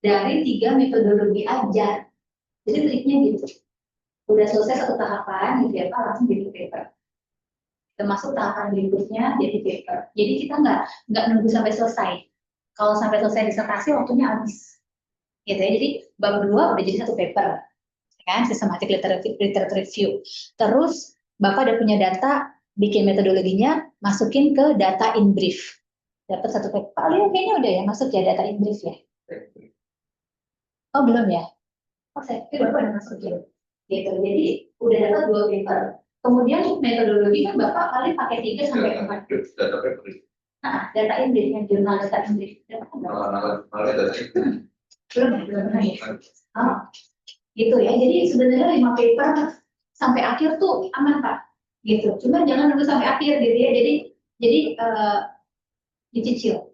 Speaker 3: Dari 3 metodologi aja. Jadi triknya gitu. Udah selesai satu tahapan, gitu ya Pak, langsung jadi paper. Termasuk tahapan berikutnya jadi paper. Jadi kita nggak nunggu sampai selesai. Kalau sampai selesai disertasi, waktunya habis. Gitu ya, jadi bab 2 udah jadi satu paper. Kan, systematic literature review. Terus Bapak udah punya data, bikin metodologinya, masukin ke data in brief. Dapat satu paper. Kayaknya udah ya masuk ya data in brief ya. Oh belum ya? Oh saya pikir Bapak udah masuk ya. gitu. Jadi udah dapat 2 paper. Kemudian metodologi kan Bapak paling pakai 3 sampai 4.
Speaker 2: Data paper.
Speaker 3: Nah, data in brief, yang jurnal data in brief.
Speaker 2: Malah data
Speaker 3: Belum pernah ya. Oh, gitu ya. Jadi sebenarnya 5 paper sampai akhir tuh aman Pak. Gitu. Cuma jangan nunggu sampai akhir gitu ya. Jadi dicicil.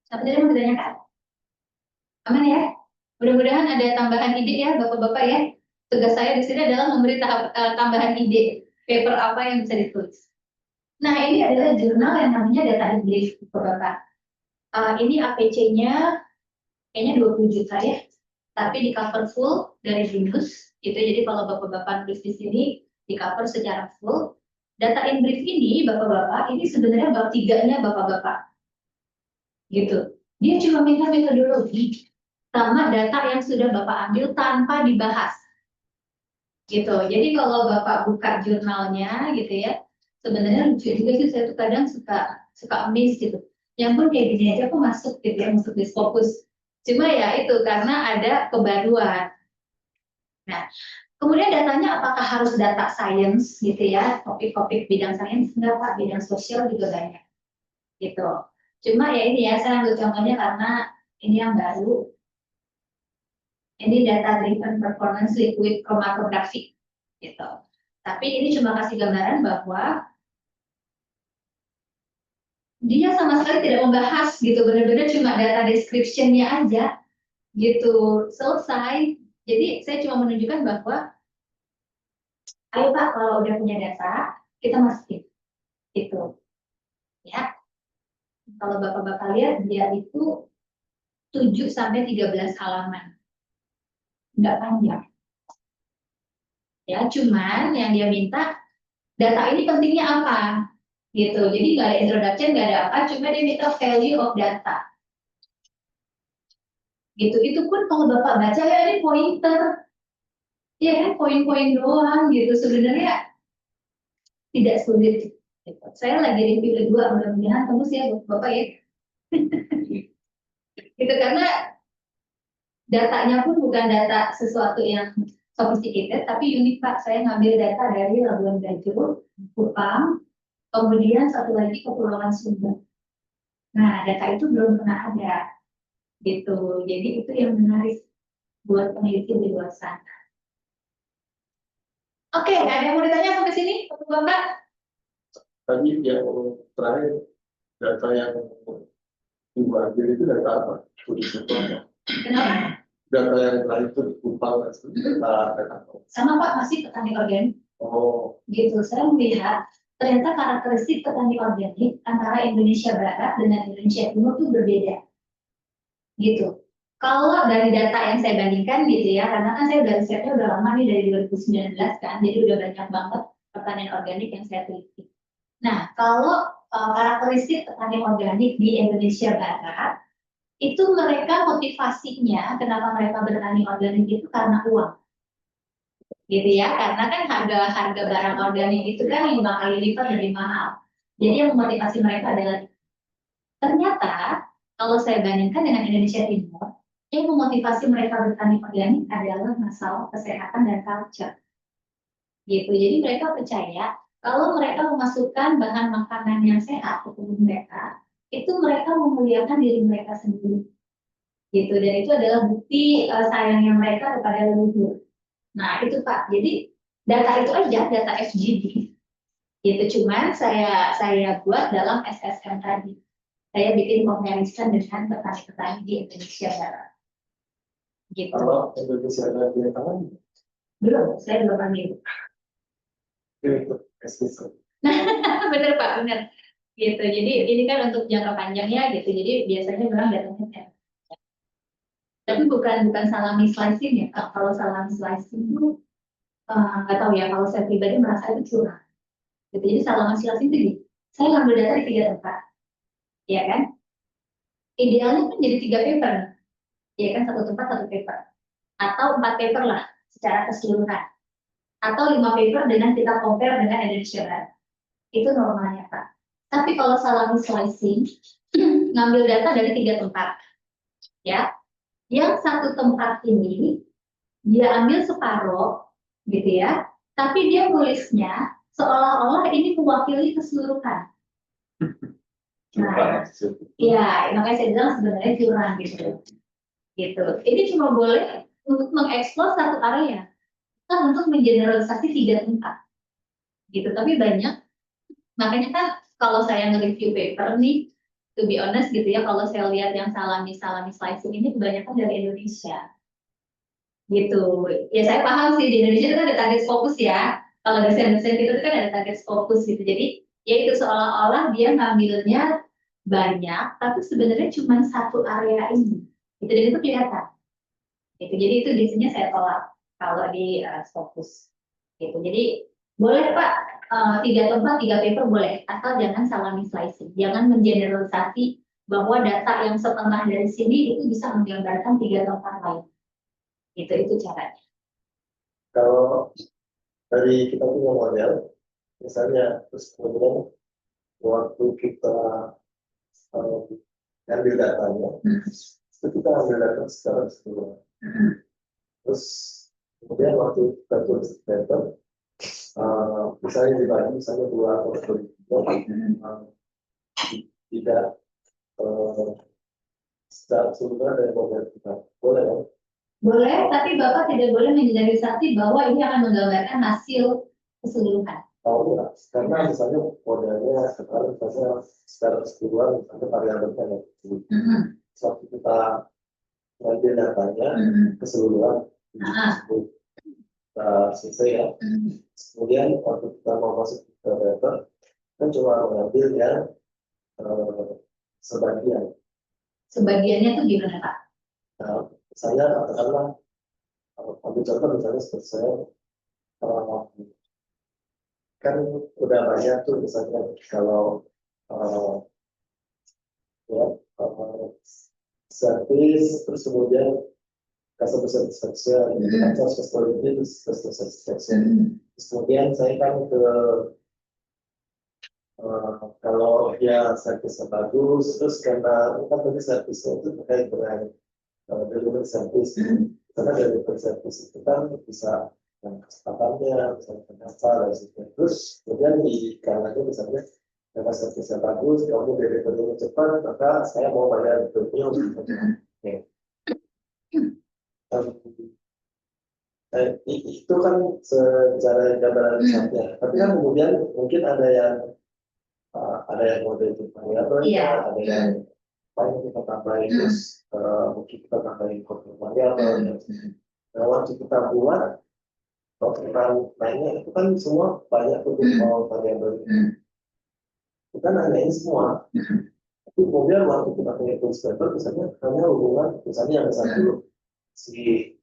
Speaker 3: Sampai tadi mau ditanyakan. Aman ya? Mudah-mudahan ada tambahan ide ya Bapak-bapak ya. Tugas saya di sini adalah memberi tambahan ide paper apa yang bisa ditulis. Nah, ini adalah jurnal yang namanya data in brief Bapak. Ini APC-nya kayaknya 20 juta ya. Tapi di cover full dari Binus. Gitu. Jadi kalau Bapak-bapak tulis di sini di cover secara full. Data in brief ini Bapak-bapak ini sebenarnya bab 3-nya Bapak-bapak. Gitu. Dia cuma minta metodologi sama data yang sudah Bapak ambil tanpa dibahas. Gitu. Jadi kalau Bapak buka jurnalnya gitu ya, sebenarnya lucu juga sih, saya tuh kadang suka amazed gitu. Yang pun kayak gini aja aku masuk gitu ya, masuk di fokus. Cuma ya itu karena ada kebaruan. Nah, kemudian datanya apakah harus data science gitu ya, topik-topik bidang sains enggak Pak, bidang sosial juga banyak. Gitu. Cuma ya ini ya, saya ambil contohnya karena ini yang baru. Ini data driven performance liquid chromatography gitu. Tapi ini cuma kasih gambaran bahwa dia sama sekali tidak membahas gitu, benar-benar cuma data description-nya aja gitu, selesai. Jadi saya cuma menunjukkan bahwa ayo Pak, kalau udah punya data kita masukin gitu ya. Kalau Bapak-bapak lihat dia itu 7 sampai 13 halaman. Nggak panjang. Ya, cuman yang dia minta data ini pentingnya apa? Gitu. Jadi nggak ada introduction, nggak ada apa, cuma dia minta value of data. Gitu. Itu pun kalau Bapak baca ya ini pointer. Ya kan poin-poin doang gitu. Sebenarnya tidak sulit. Gitu. Saya lagi review kedua, mudah-mudahan tembus ya Bapak ya. Gitu karena datanya pun bukan data sesuatu yang sophisticated, tapi unik Pak. Saya ngambil data dari Labuan Bajo, Kupang, kemudian satu lagi Kepulauan Sumba. Nah, data itu belum pernah ada, gitu. Jadi itu yang menarik buat peneliti di luar sana. Oke, ada yang mau ditanya sampai sini, Bapak?
Speaker 2: Tadi yang terakhir data yang Ibu ambil itu data apa?
Speaker 3: Kenapa?
Speaker 2: Data yang terakhir itu di Kupang, data apa?
Speaker 3: Sama Pak, masih petani organik.
Speaker 2: Oh,
Speaker 3: Gitu, saya melihat ternyata karakteristik petani organik antara Indonesia Barat dengan Indonesia Timur itu berbeda. Gitu. Kalau dari data yang saya bandingkan gitu ya, karena kan saya udah risetnya udah lama nih dari 2019 kan, jadi udah banyak banget pertanian organik yang saya teliti. Nah, kalau karakteristik petani organik di Indonesia Barat, itu mereka motivasinya kenapa mereka bertani organik itu karena uang. Gitu ya, karena kan harga barang organik itu kan 5 kali lipat lebih mahal. Jadi yang memotivasi mereka adalah ternyata kalau saya bandingkan dengan Indonesia Timur, yang memotivasi mereka bertani organik adalah masalah kesehatan dan culture. Gitu. Jadi mereka percaya kalau mereka memasukkan bahan makanan yang sehat ke tubuh mereka, itu mereka memuliakan diri mereka sendiri. Gitu. Dan itu adalah bukti sayangnya mereka kepada leluhur. Nah, itu Pak. Jadi data itu aja, data FGD. Gitu. Cuman saya buat dalam SSM tadi. Saya bikin comparison dengan petani-petani di Indonesia Barat. Gitu.
Speaker 2: kalau Indonesia ada di tangan,
Speaker 3: Belum, saya belum ambil.
Speaker 2: itu SSM.
Speaker 3: Bener Pak, bener. Gitu. Jadi ini kan untuk jangka panjangnya gitu. Jadi biasanya memang datangnya. Tapi bukan salami slicing ya. Kalau salami slicing itu nggak tahu ya. Kalau saya pribadi merasa itu curang. Gitu. Jadi salami slicing itu gini. Saya ngambil data di 3 tempat, ya kan? Idealnya kan jadi 3 paper, ya kan, 1 tempat 1 paper, atau 4 paper lah secara keseluruhan, atau 5 paper dengan kita compare dengan Indonesia Barat. Itu normalnya Pak. Tapi kalau salami slicing, ngambil data dari 3 tempat, ya. Yang 1 tempat ini dia ambil separuh, gitu ya, tapi dia nulisnya seolah-olah ini mewakili keseluruhan. Nah, ya, makanya saya bilang sebenarnya curang gitu. Gitu. Ini cuma boleh untuk mengeksplor satu area, kan untuk mengeneralisasi 3 tempat. Gitu. Tapi banyak, makanya kan kalau saya nge-review paper nih, to be honest gitu ya, kalau saya lihat yang salami slicing ini kebanyakan dari Indonesia. Gitu. Ya saya paham sih di Indonesia itu kan ada target fokus ya. Kalau dosen-dosen itu kan ada target fokus gitu. Jadi ya itu seolah-olah dia ngambilnya banyak, tapi sebenarnya cuma satu area ini. Itu dan itu kelihatan. Gitu. Jadi itu biasanya saya tolak kalau di fokus. Gitu. Jadi boleh Pak 3 tempat 3 paper boleh, asal jangan salami slicing, jangan mengeneralisasi bahwa data yang setengah dari sini itu bisa menggambarkan 3 tempat lain. Itu caranya.
Speaker 2: Kalau dari kita punya model, misalnya, terus kemudian waktu kita ambil datanya, itu kita ambil data secara keseluruhan. Terus kemudian waktu kita tulis paper, misalnya dibagi, misalnya 2 atau 3, tidak secara keseluruhan dari model kita. Boleh kan?
Speaker 3: Boleh, tapi Bapak tidak boleh mengeneralisasi bahwa ini akan menggambarkan hasil keseluruhan.
Speaker 2: Oh enggak, karena misalnya modelnya sekarang misalnya secara keseluruhan, misalnya variabelnya ya. Waktu kita ngambil datanya keseluruhan, kita selesai ya. Kemudian waktu kita mau masuk ke paper, kan cuma mengambil yang sebagian.
Speaker 3: Sebagiannya itu gimana Pak?
Speaker 2: Nah, misalnya katakanlah, ambil contoh misalnya seperti saya, kan udah banyak tuh misalnya kalau ya servis, terus kemudian customer satisfaction, customer quality, terus customer satisfaction. Terus kemudian saya kan ke kalau ya servisnya bagus, terus karena kan tadi servisnya itu terkait dengan delivery service, karena delivery service itu kan bisa yang kecepatannya, misalnya kenapa dan sebagainya. Terus kemudian di kalangan misalnya karena servisnya bagus, kamu delivery cepat, maka saya mau bayar premium. Itu kan secara gambaran besarnya. Tapi kan kemudian mungkin ada yang mode itu variabel, ada yang paling kita tambahin terus mungkin kita tambahin kode variabel. Nah, waktu kita buat, kalau kita nanya itu kan semua banyak tuh variabel. Kita nanyain semua. Tapi kemudian waktu kita punya tools paper, misalnya hanya hubungan, misalnya yang satu si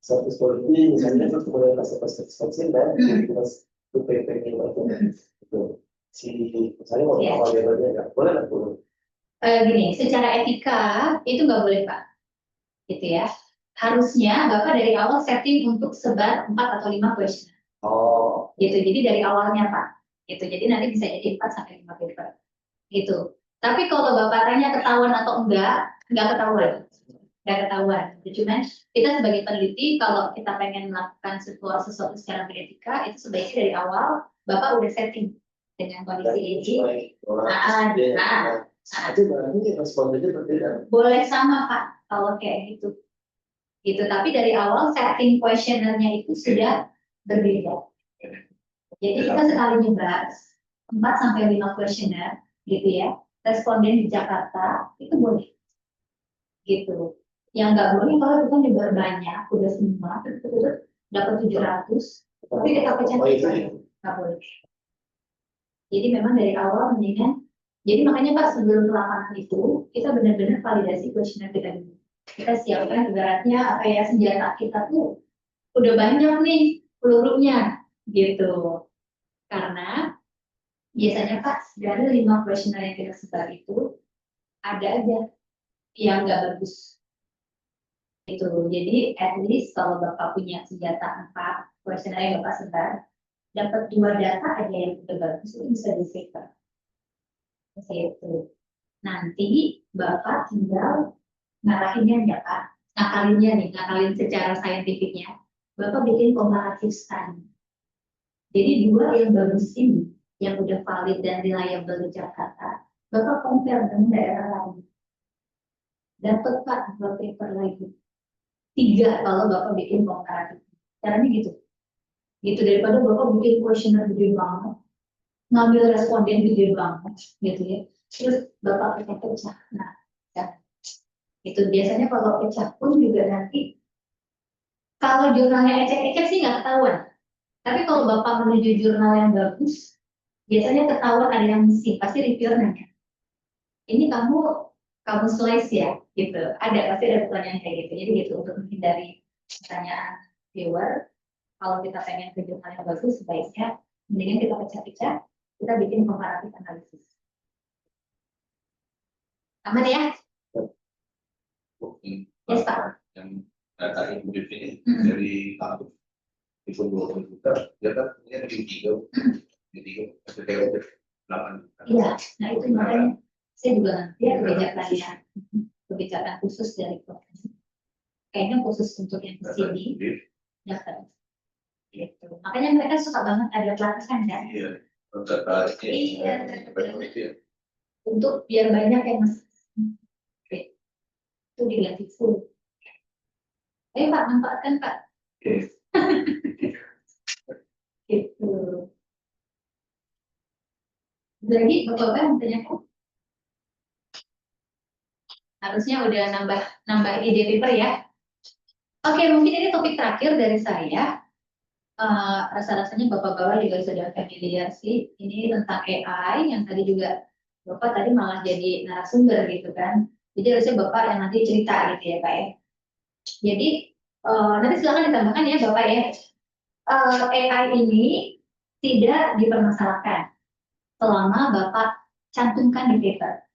Speaker 2: service quality, misalnya itu kemudian customer satisfaction dan terus UPP itu si misalnya mau variabelnya nggak boleh nggak boleh.
Speaker 3: Gini, secara etika itu nggak boleh Pak, gitu ya. Harusnya Bapak dari awal setting untuk sebar 4 atau 5 question.
Speaker 2: Oh.
Speaker 3: Gitu, jadi dari awalnya Pak. Gitu, jadi nanti bisa jadi 4 sampai 5 paper. Gitu. Tapi kalau Bapak tanya ketahuan atau enggak ketahuan. Nggak ketahuan. Cuman kita sebagai peneliti, kalau kita pengen melakukan sesuatu secara beretika, itu sebaiknya dari awal Bapak udah setting dengan kondisi ini.
Speaker 2: Itu berarti responnya berbeda.
Speaker 3: Boleh sama Pak, kalau kayak gitu. Gitu, tapi dari awal setting questionnaire-nya itu sudah berbeda. Jadi kita sekali nyebar 4 sampai 5 questionnaire, gitu ya. Responden di Jakarta itu boleh. Gitu. Yang nggak boleh kalau kita nyebar banyak, udah semua, terus dapat 700, tapi kita pecah nggak boleh. Jadi memang dari awal mendingan, jadi makanya Pak sebelum ke lapangan itu, kita benar-benar validasi questionnaire kita dulu. Kita siapkan ibaratnya apa ya, senjata kita tuh udah banyak nih pelurunya, gitu. Karena biasanya Pak dari 5 questionnaire yang kita sebar itu, ada aja yang nggak bagus. Itu jadi at least kalau Bapak punya senjata 4 questionnaire yang Bapak sebar, dapat 2 data aja yang udah bagus, itu bisa di-filter. Itu nanti Bapak tinggal ngarahinnya ya Pak, ngakalin secara saintifiknya, Bapak bikin comparative study. Jadi 2 yang bagus ini, yang udah valid dan reliable di Jakarta, Bapak compare dengan daerah lain. Dapat Pak 2 paper lagi. 3 kalau Bapak bikin comparative. Caranya gitu. Gitu daripada Bapak bikin kuesioner gede banget, ngambil responden gede banget, gitu ya. Terus Bapak pecah-pecah. Nah, ya. Itu biasanya kalau pecah pun juga nanti, kalau jurnalnya ecek-ecek sih nggak ketahuan. Tapi kalau Bapak menuju jurnal yang bagus, biasanya ketahuan ada yang misi, pasti reviewer nanya. Ini kamu slice ya, gitu. Pasti ada pertanyaan kayak gitu. Jadi gitu, untuk menghindari pertanyaan viewer, kalau kita pengen ke jurnal yang bagus, sebaiknya mendingan kita pecah-pecah, kita bikin comparative analysis. Aman ya? Yes, Pak.
Speaker 5: Yang data ibu ini dari kampus itu 20 juta, dia kan punya di 3, SPTO 8.
Speaker 3: Iya, nah itu makanya saya juga nanti ya kebijakan khusus dari provinsi. Kayaknya khusus untuk yang di sini, daftar. Gitu. Makanya mereka suka banget ada pelatihan kan?
Speaker 5: Iya, data ini.
Speaker 3: Iya. Untuk biar banyak yang masuk. Oke. Itu dilatih full. Ayo Pak, manfaatkan Pak. Gitu. Lagi Bapak yang bertanya, harusnya udah nambah ide paper ya. Oke, mungkin ini topik terakhir dari saya. Rasa-rasanya Bapak-Bapak juga sudah familiar sih. Ini tentang AI yang tadi juga Bapak tadi malah jadi narasumber gitu kan. Jadi harusnya Bapak yang nanti cerita gitu ya Pak ya. Jadi nanti silakan ditambahkan ya Bapak ya. AI ini tidak dipermasalahkan selama Bapak cantumkan di paper.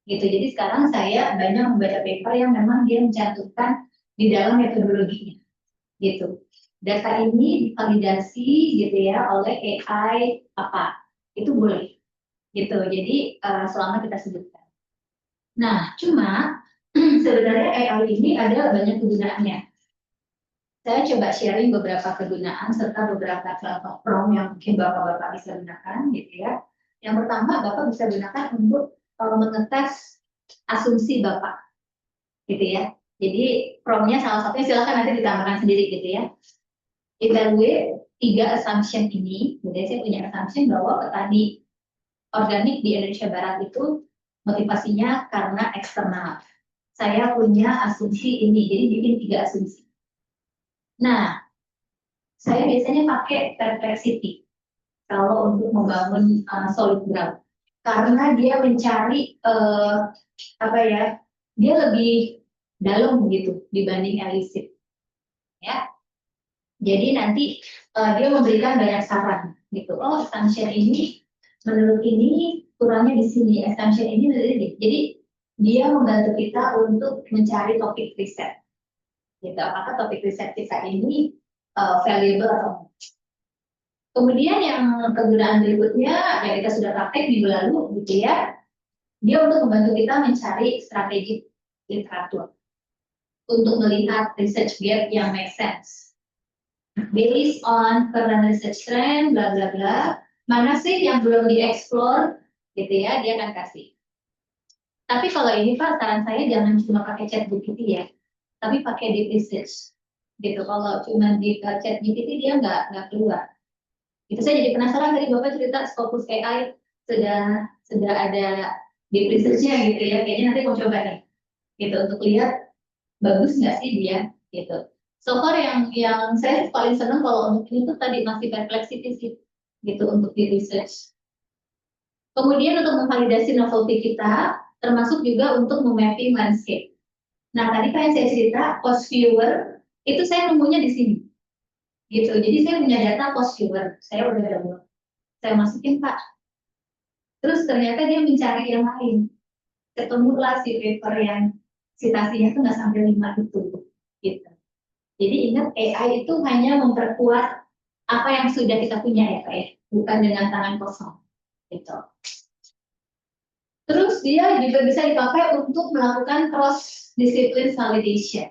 Speaker 3: Gitu. Jadi sekarang saya banyak membaca paper yang memang dia mencantumkan di dalam metodologinya. Gitu. Data ini divalidasi gitu ya oleh AI apa itu boleh gitu. Jadi selama kita sebutkan. Nah, cuma sebenarnya AI ini ada banyak kegunaannya. Saya coba sharing beberapa kegunaan serta beberapa contoh prompt yang mungkin Bapak-Bapak bisa gunakan gitu ya. Yang pertama, Bapak bisa gunakan untuk mengetes asumsi Bapak gitu ya. Jadi prompt-nya salah satunya silakan nanti ditambahkan sendiri gitu ya. Evaluate 3 assumption ini. Jadi saya punya assumption bahwa petani organik di Indonesia Barat itu motivasinya karena eksternal. Saya punya asumsi ini, jadi bikin 3 asumsi. Nah, saya biasanya pakai perplexity kalau untuk membangun solid ground, karena dia mencari dia lebih dalam gitu dibanding elicit, ya. Jadi nanti dia memberikan banyak saran gitu. Oh, assumption ini menurut ini kurangnya di sini, assumption ini menurut ini. Jadi dia membantu kita untuk mencari topik riset. Gitu. Apakah topik riset kita ini valuable atau enggak? Kemudian yang kegunaan berikutnya yang kita sudah praktek minggu lalu gitu ya. Dia untuk membantu kita mencari strategi literatur untuk melihat research gap yang make sense. Based on current research trend, bla bla bla, mana sih yang belum dieksplor, gitu ya, dia akan kasih. Tapi kalau ini Pak, saran saya jangan cuma pakai ChatGPT ya, tapi pakai deep research, gitu. Kalau cuma di ChatGPT dia nggak keluar. Itu saya jadi penasaran tadi Bapak cerita Scopus AI sudah ada deep research-nya gitu ya, kayaknya nanti mau coba nih, gitu untuk lihat bagus nggak sih dia, gitu. So far yang saya paling senang kalau untuk ini tuh tadi masih perplexity sih, gitu untuk di research. Kemudian untuk memvalidasi novelty kita, termasuk juga untuk memapping landscape. Nah tadi kan saya cerita post viewer itu saya nemunya di sini, gitu. Jadi saya punya data post viewer, saya udah download, saya masukin Pak. Terus ternyata dia mencari yang lain, ketemulah si paper yang citasinya tuh nggak sampai 5 itu, gitu. Jadi ingat AI itu hanya memperkuat apa yang sudah kita punya ya Pak ya, bukan dengan tangan kosong. Gitu. Terus dia juga bisa dipakai untuk melakukan cross discipline validation.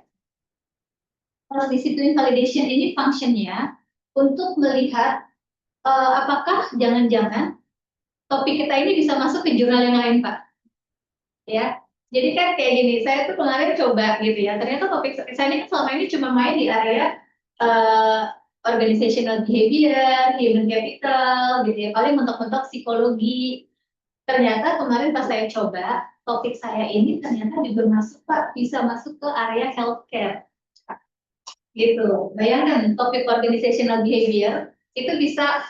Speaker 3: cross discipline validation ini fungsinya untuk melihat apakah jangan-jangan topik kita ini bisa masuk ke jurnal yang lain, Pak. Ya, jadi kan kayak gini, saya tuh kemarin coba gitu ya, ternyata topik saya ini kan selama ini cuma main di area organizational behavior, human capital, gitu ya, paling mentok-mentok psikologi. Ternyata kemarin pas saya coba, topik saya ini ternyata juga masuk, Pak, bisa masuk ke area healthcare. Gitu, bayangkan topik organizational behavior, itu bisa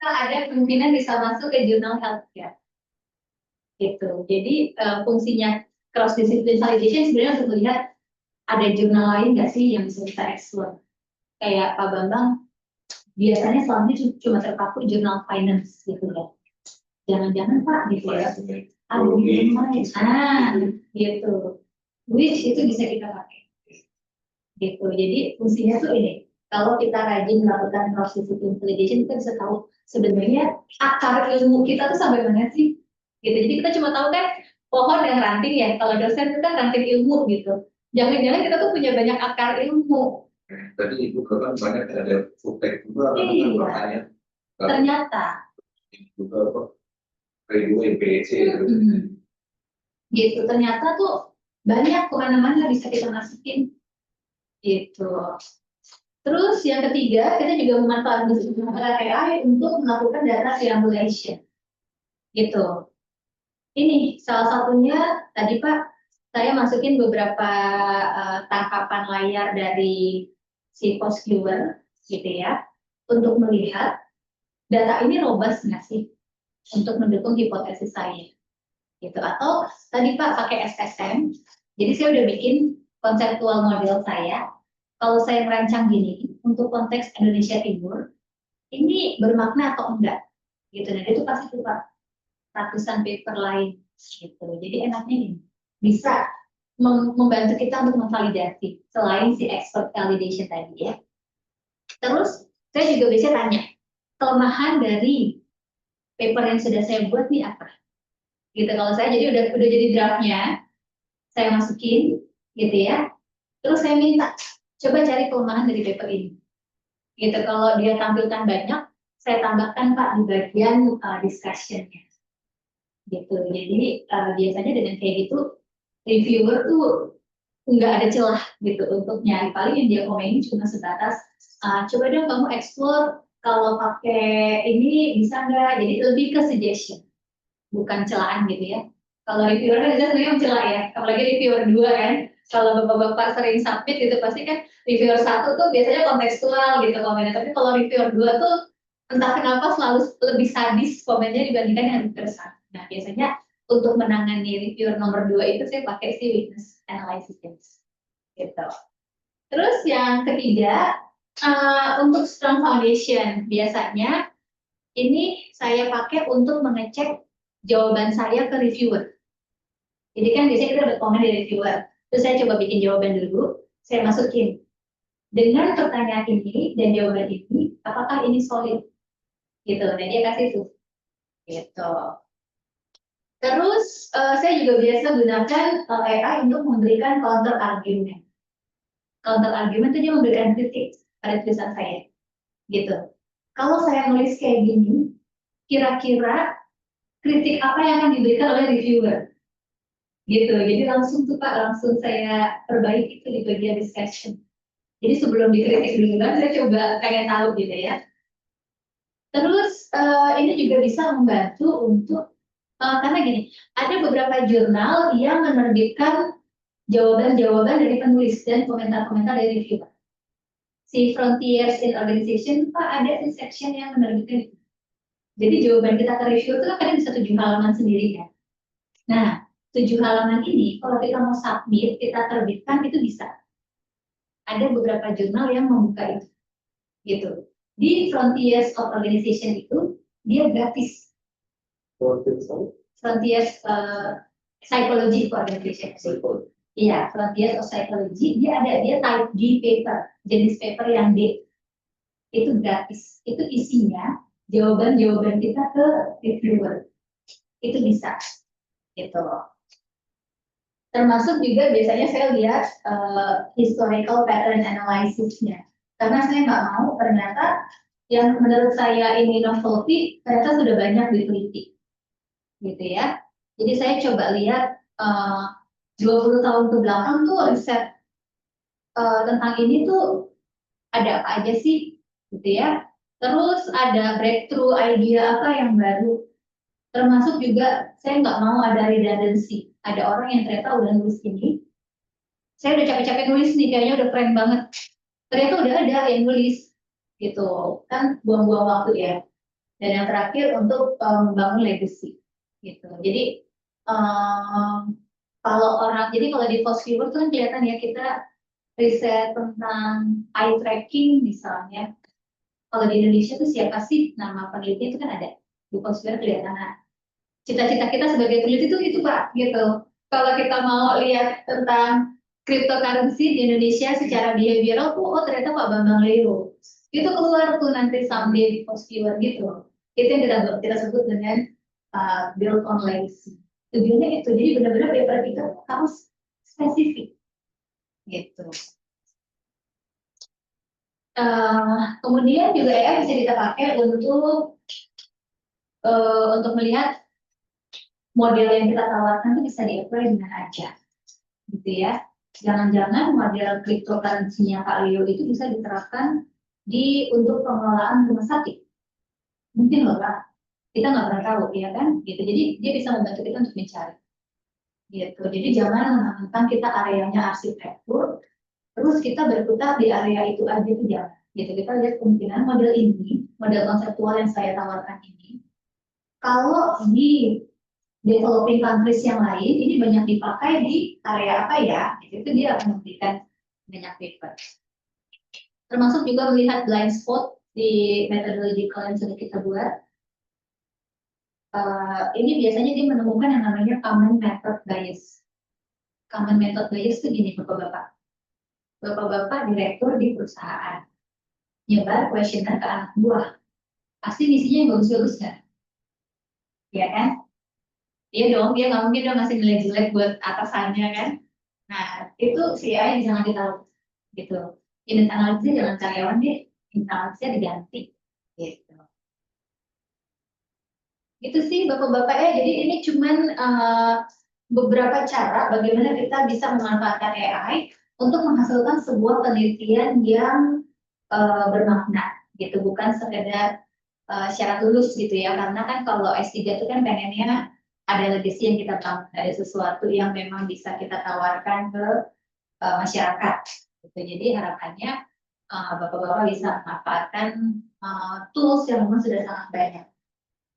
Speaker 3: ada kemungkinan bisa masuk ke jurnal healthcare. Gitu. Jadi fungsinya cross discipline validation sebenarnya untuk melihat ada jurnal lain nggak sih yang bisa kita explore. Kayak Pak Bambang biasanya selama ini cuma terpaku jurnal finance gitu ya. Jangan-jangan Pak gitu ya. Ada jurnal lain. Gitu. Which itu bisa kita pakai. Gitu. Jadi fungsinya tuh ini. Kalau kita rajin melakukan cross discipline validation kita bisa tahu sebenarnya akar ilmu kita tuh sampai mana sih. Gitu. Jadi kita cuma tahu kan pohon dan ranting ya. Kalau dosen itu kan ranting ilmu gitu. Jangan-jangan kita tuh punya banyak akar ilmu.
Speaker 5: Tadi Ibu kan banyak ada foodtech juga kan
Speaker 3: Iya.
Speaker 5: makanya.
Speaker 3: Ternyata.
Speaker 5: Juga apa? Radio PEC itu.
Speaker 3: Gitu. Ternyata tuh banyak kemana-mana bisa kita masukin. Gitu. Terus yang ketiga kita juga memanfaatkan AI untuk melakukan data triangulation. Gitu. Ini salah satunya tadi Pak, saya masukin beberapa tangkapan layar dari si Postviewer, gitu ya, untuk melihat data ini robust nggak sih untuk mendukung hipotesis saya, gitu. Atau tadi Pak pakai SSM, jadi saya udah bikin konseptual model saya. Kalau saya merancang gini untuk konteks Indonesia Timur, ini bermakna atau enggak, gitu. Dan itu pasti tuh Pak ratusan paper lain gitu. Jadi enaknya ini bisa membantu kita untuk memvalidasi selain si expert validation tadi ya. Terus saya juga bisa tanya kelemahan dari paper yang sudah saya buat nih apa? Gitu. Kalau saya jadi udah jadi draftnya, saya masukin gitu ya. Terus saya minta coba cari kelemahan dari paper ini. Gitu. Kalau dia tampilkan banyak, saya tambahkan Pak di bagian discussion-nya. Gitu. Jadi biasanya dengan kayak gitu reviewer tuh nggak ada celah gitu untuk nyari, paling yang dia komen cuma sebatas coba dong kamu explore kalau pakai ini bisa nggak, jadi lebih ke suggestion bukan celaan gitu ya. Kalau reviewer kan biasanya sebenarnya mencela ya, apalagi reviewer 2 kan, kalau bapak-bapak sering submit gitu pasti kan reviewer 1 tuh biasanya kontekstual gitu komennya, tapi kalau reviewer 2 tuh entah kenapa selalu lebih sadis komennya dibandingkan yang reviewer 1. Nah, biasanya untuk menangani reviewer nomor 2 itu saya pakai si witness analysis gitu. Terus yang ketiga, untuk strong foundation biasanya ini saya pakai untuk mengecek jawaban saya ke reviewer. Jadi kan biasanya kita dapat komen dari reviewer, terus saya coba bikin jawaban dulu, saya masukin dengan pertanyaan ini dan jawaban ini, apakah ini solid? Gitu, dan dia kasih tuh. Gitu. Terus saya juga biasa gunakan AI untuk memberikan counter argument. Counter argument itu dia memberikan kritik pada tulisan saya. Gitu. Kalau saya nulis kayak gini, kira-kira kritik apa yang akan diberikan oleh reviewer? Gitu. Jadi langsung tuh Pak, langsung saya perbaiki itu di bagian discussion. Jadi sebelum dikritik dulu kan, saya coba pengen tahu gitu ya. Terus ini juga bisa membantu untuk karena gini, ada beberapa jurnal yang menerbitkan jawaban-jawaban dari penulis dan komentar-komentar dari reviewer. Si Frontiers in Organization, Pak, ada di section yang menerbitkan itu. Jadi jawaban kita ke reviewer itu kan kadang bisa 7 halaman sendiri kan. Nah, 7 halaman ini, kalau kita mau submit, kita terbitkan, itu bisa. Ada beberapa jurnal yang membuka itu. Gitu. Di Frontiers of Organization itu, dia gratis. Frontiers Psychology for Organization. Iya, Frontiers of Psychology, dia type D paper, jenis paper yang D. Itu gratis. Itu isinya jawaban-jawaban kita ke reviewer. Itu bisa. Gitu. Termasuk juga biasanya saya lihat historical pattern analysis-nya. Karena saya nggak mau ternyata yang menurut saya ini novelty ternyata sudah banyak diteliti, gitu ya. Jadi saya coba lihat 20 tahun ke belakang tuh riset tentang ini tuh ada apa aja sih, gitu ya. Terus ada breakthrough idea apa yang baru. Termasuk juga saya nggak mau ada redundancy. Ada orang yang ternyata udah nulis ini. Saya udah capek-capek nulis nih, kayaknya udah keren banget. Ternyata udah ada yang nulis, gitu. Kan buang-buang waktu ya. Dan yang terakhir untuk membangun legacy, gitu. Jadi kalau di Post Viewer tuh kan kelihatan ya kita riset tentang eye tracking misalnya. Kalau di Indonesia tuh siapa sih nama peneliti itu kan ada di Post Viewer kelihatan. Nah, cita-cita kita sebagai peneliti itu Pak, gitu. Kalau kita mau lihat tentang cryptocurrency di Indonesia secara behavioral tuh, oh ternyata Pak Bambang Leo. Itu keluar tuh nanti someday di Post Viewer gitu. Itu yang kita sebut dengan build on legacy. Tujuannya itu, jadi benar-benar paper kita harus spesifik, gitu. Kemudian juga AI bisa kita pakai untuk melihat model yang kita tawarkan itu bisa di-apply dengan aja, gitu ya. Jangan-jangan model cryptocurrency-nya Pak Leo itu bisa diterapkan untuk pengelolaan rumah sakit. Mungkin loh Pak, kita nggak pernah tahu ya kan, gitu. Jadi dia bisa membantu kita untuk mencari, gitu. Jadi jangan menantang kita areanya arsitektur, terus kita berputar di area itu aja tuh jangan. Gitu, kita lihat kemungkinan model ini, model konseptual yang saya tawarkan ini, kalau di developing countries yang lain, ini banyak dipakai di area apa ya, itu dia akan memberikan banyak paper. Termasuk juga melihat blind spot di methodological yang sudah kita buat. Ini biasanya dia menemukan yang namanya common method bias. Common method bias itu gini, Bapak-Bapak. Bapak-Bapak direktur di perusahaan, nyebar kuesioner ke anak buah, pasti misinya yang bagus-bagus kan? Ya kan? Iya dong, dia nggak mungkin dong ngasih nilai jelek buat atasannya kan? Nah, itu si AI bisa ngasih tahu, gitu. Unit analisisnya jangan karyawan deh, unit analisisnya diganti, gitu. Itu sih Bapak-Bapak ya, jadi ini cuman beberapa cara bagaimana kita bisa memanfaatkan AI untuk menghasilkan sebuah penelitian yang bermakna, gitu, bukan sekedar syarat lulus gitu ya, karena kan kalau S3 itu kan pengennya ada legacy yang kita bangun, ada sesuatu yang memang bisa kita tawarkan ke masyarakat, gitu. Jadi harapannya Bapak-Bapak bisa memanfaatkan tools yang memang sudah sangat banyak.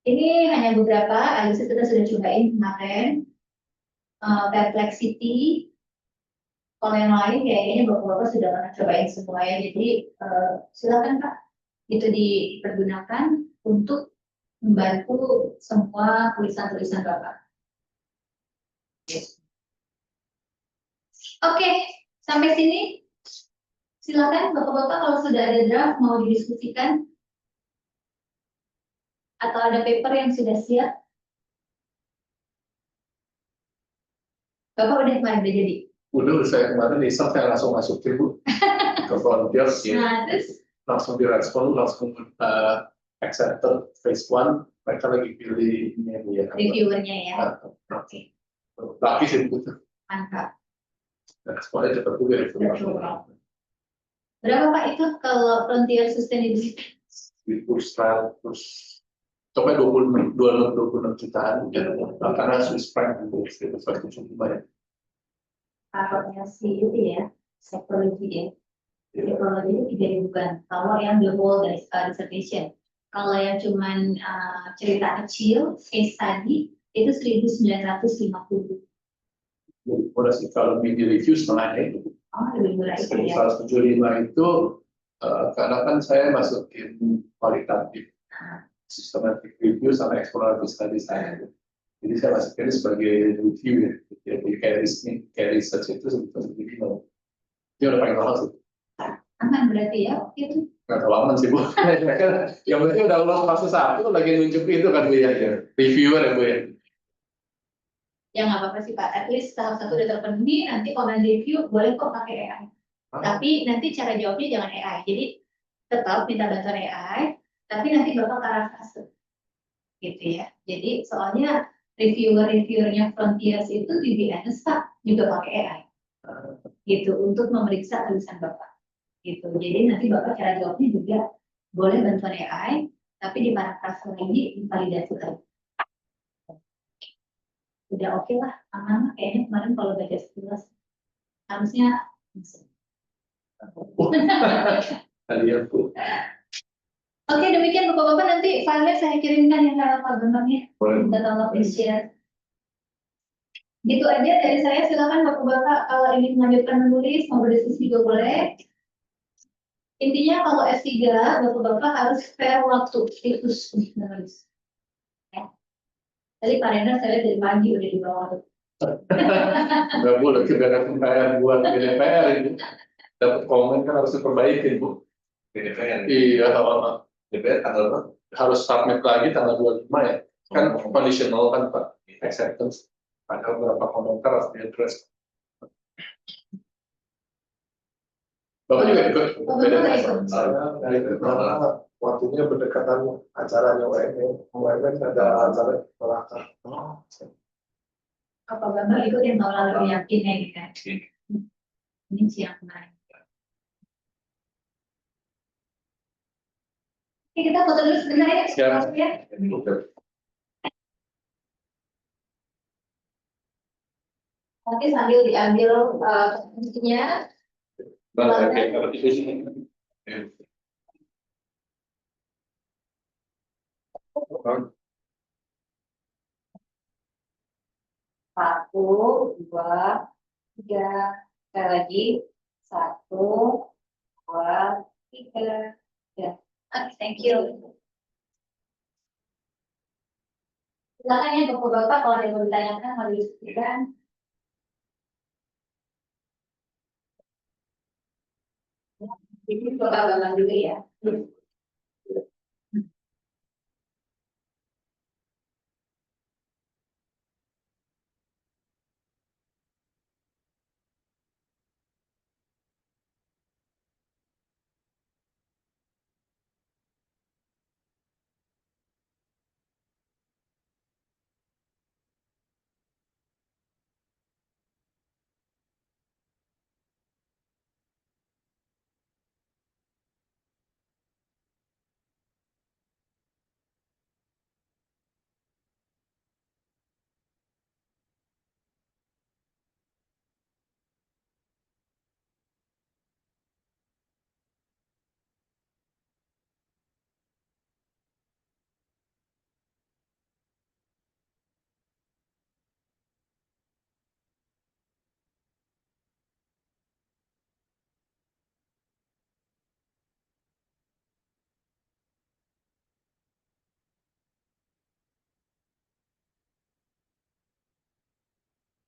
Speaker 3: Ini hanya beberapa, Alice kita sudah cobain kemarin, Perplexity. Kalau yang lain kayaknya Bapak-Bapak sudah pernah cobain semua ya, jadi silakan Pak, itu dipergunakan untuk membantu semua tulisan-tulisan Bapak. Oke, sampai sini. Silakan Bapak-Bapak kalau sudah ada draft mau didiskusikan atau ada paper yang sudah siap. Bapak udah jadi?
Speaker 4: Udah saya kemarin riset saya langsung masukin Bu ke frontier ya.
Speaker 3: Nah, terus
Speaker 4: Langsung direspon, langsung accepted phase 1. Mereka lagi pilih ini ya.
Speaker 3: reviewernya ya. Oke,
Speaker 4: Laki sih Bu.
Speaker 3: mantap.
Speaker 4: Responnya cepat juga ya.
Speaker 3: Berapa Pak itu kalau frontier sustainability?
Speaker 4: Itu terus sampai 26 jutaan karena Swiss franc itu cukup banyak.
Speaker 3: Pakarnya si itu ya, sektorologi ya. Sektorologi itu 3.000-an. Kalau yang the whole dissertation. Kalau yang cuman cerita kecil, case study, itu 1.950.
Speaker 4: Udah sih kalau di review setengahnya itu.
Speaker 3: Oh, lebih murah itu ya.
Speaker 4: 175 itu karena kan saya masukin kualitatif, systematic review sama explorative study saya. Jadi saya masukin sebagai review ya. Jadi kayak research itu sebetulnya begini. Dia udah paling mahal sih.
Speaker 3: Aman berarti ya, itu.
Speaker 4: Nggak tahu aman sih Bu. Yang penting udah lulus fase 1 lagi nunjuk itu kan Bu ya. Reviewer ya Bu ya.
Speaker 3: Ya nggak apa-apa sih Pak, at least tahap 1 udah terpenuhi, nanti online review boleh kok pakai AI. Tapi nanti cara jawabnya jangan AI. Jadi tetap minta bantuan AI, tapi nanti Bapak parafrase. Gitu ya. Jadi soalnya reviewer-reviewernya Frontiers itu di BNS Pak juga pakai AI. Gitu, untuk memeriksa tulisan Bapak. Gitu. Jadi nanti Bapak cara jawabnya juga boleh bantuan AI, tapi di parafrase lagi, validasi lagi. Udah oke lah, aman kayaknya kemarin kalau baca 11 harusnya bisa.
Speaker 4: Kalian tuh
Speaker 3: Oke, demikian Bapak-Bapak, nanti filenya saya kirimkan yang lewat Pak Bambang ya.
Speaker 4: boleh.
Speaker 3: Kita tolong di-share. Gitu aja dari saya, silakan Bapak-Bapak kalau ingin melanjutkan menulis, mau berdiskusi juga boleh. Intinya kalau S3, Bapak-Bapak harus fair waktu siklus untuk menulis. Ya. Tadi Pak Rendra saya lihat dari pagi udah di bawah.
Speaker 4: Nggak boleh juga ada PR buat DPR ini. Dapat komen kan harus diperbaiki Bu.
Speaker 5: DPR.
Speaker 4: Iya,
Speaker 5: DPR tanggal berapa?
Speaker 4: harus submit lagi tanggal 25 ya. Kan conditional kan Pak, acceptance. Ada beberapa komentar harus di-address. Bapak juga ikut beda
Speaker 3: Bapak ikut.
Speaker 2: Saya dari karena waktunya berdekatan acaranya UMN ada acara pelakar.
Speaker 3: Apa Bapak ikut yang tahun lalu yakinnya gitu kan? Ini siang kemarin. Oke, kita foto dulu sebentar ya.
Speaker 4: Siap.
Speaker 3: Ya. Oke, sambil diambil fungsinya.
Speaker 4: Oke, kalau itu sih.
Speaker 3: Satu, dua, tiga. Sekali lagi. Satu, dua, tiga. Ya. Oke, thank you. Silakan ya Bapak-Bapak kalau ada yang mau ditanyakan, mau didiskusikan. Ini Bapak Bambang juga ya.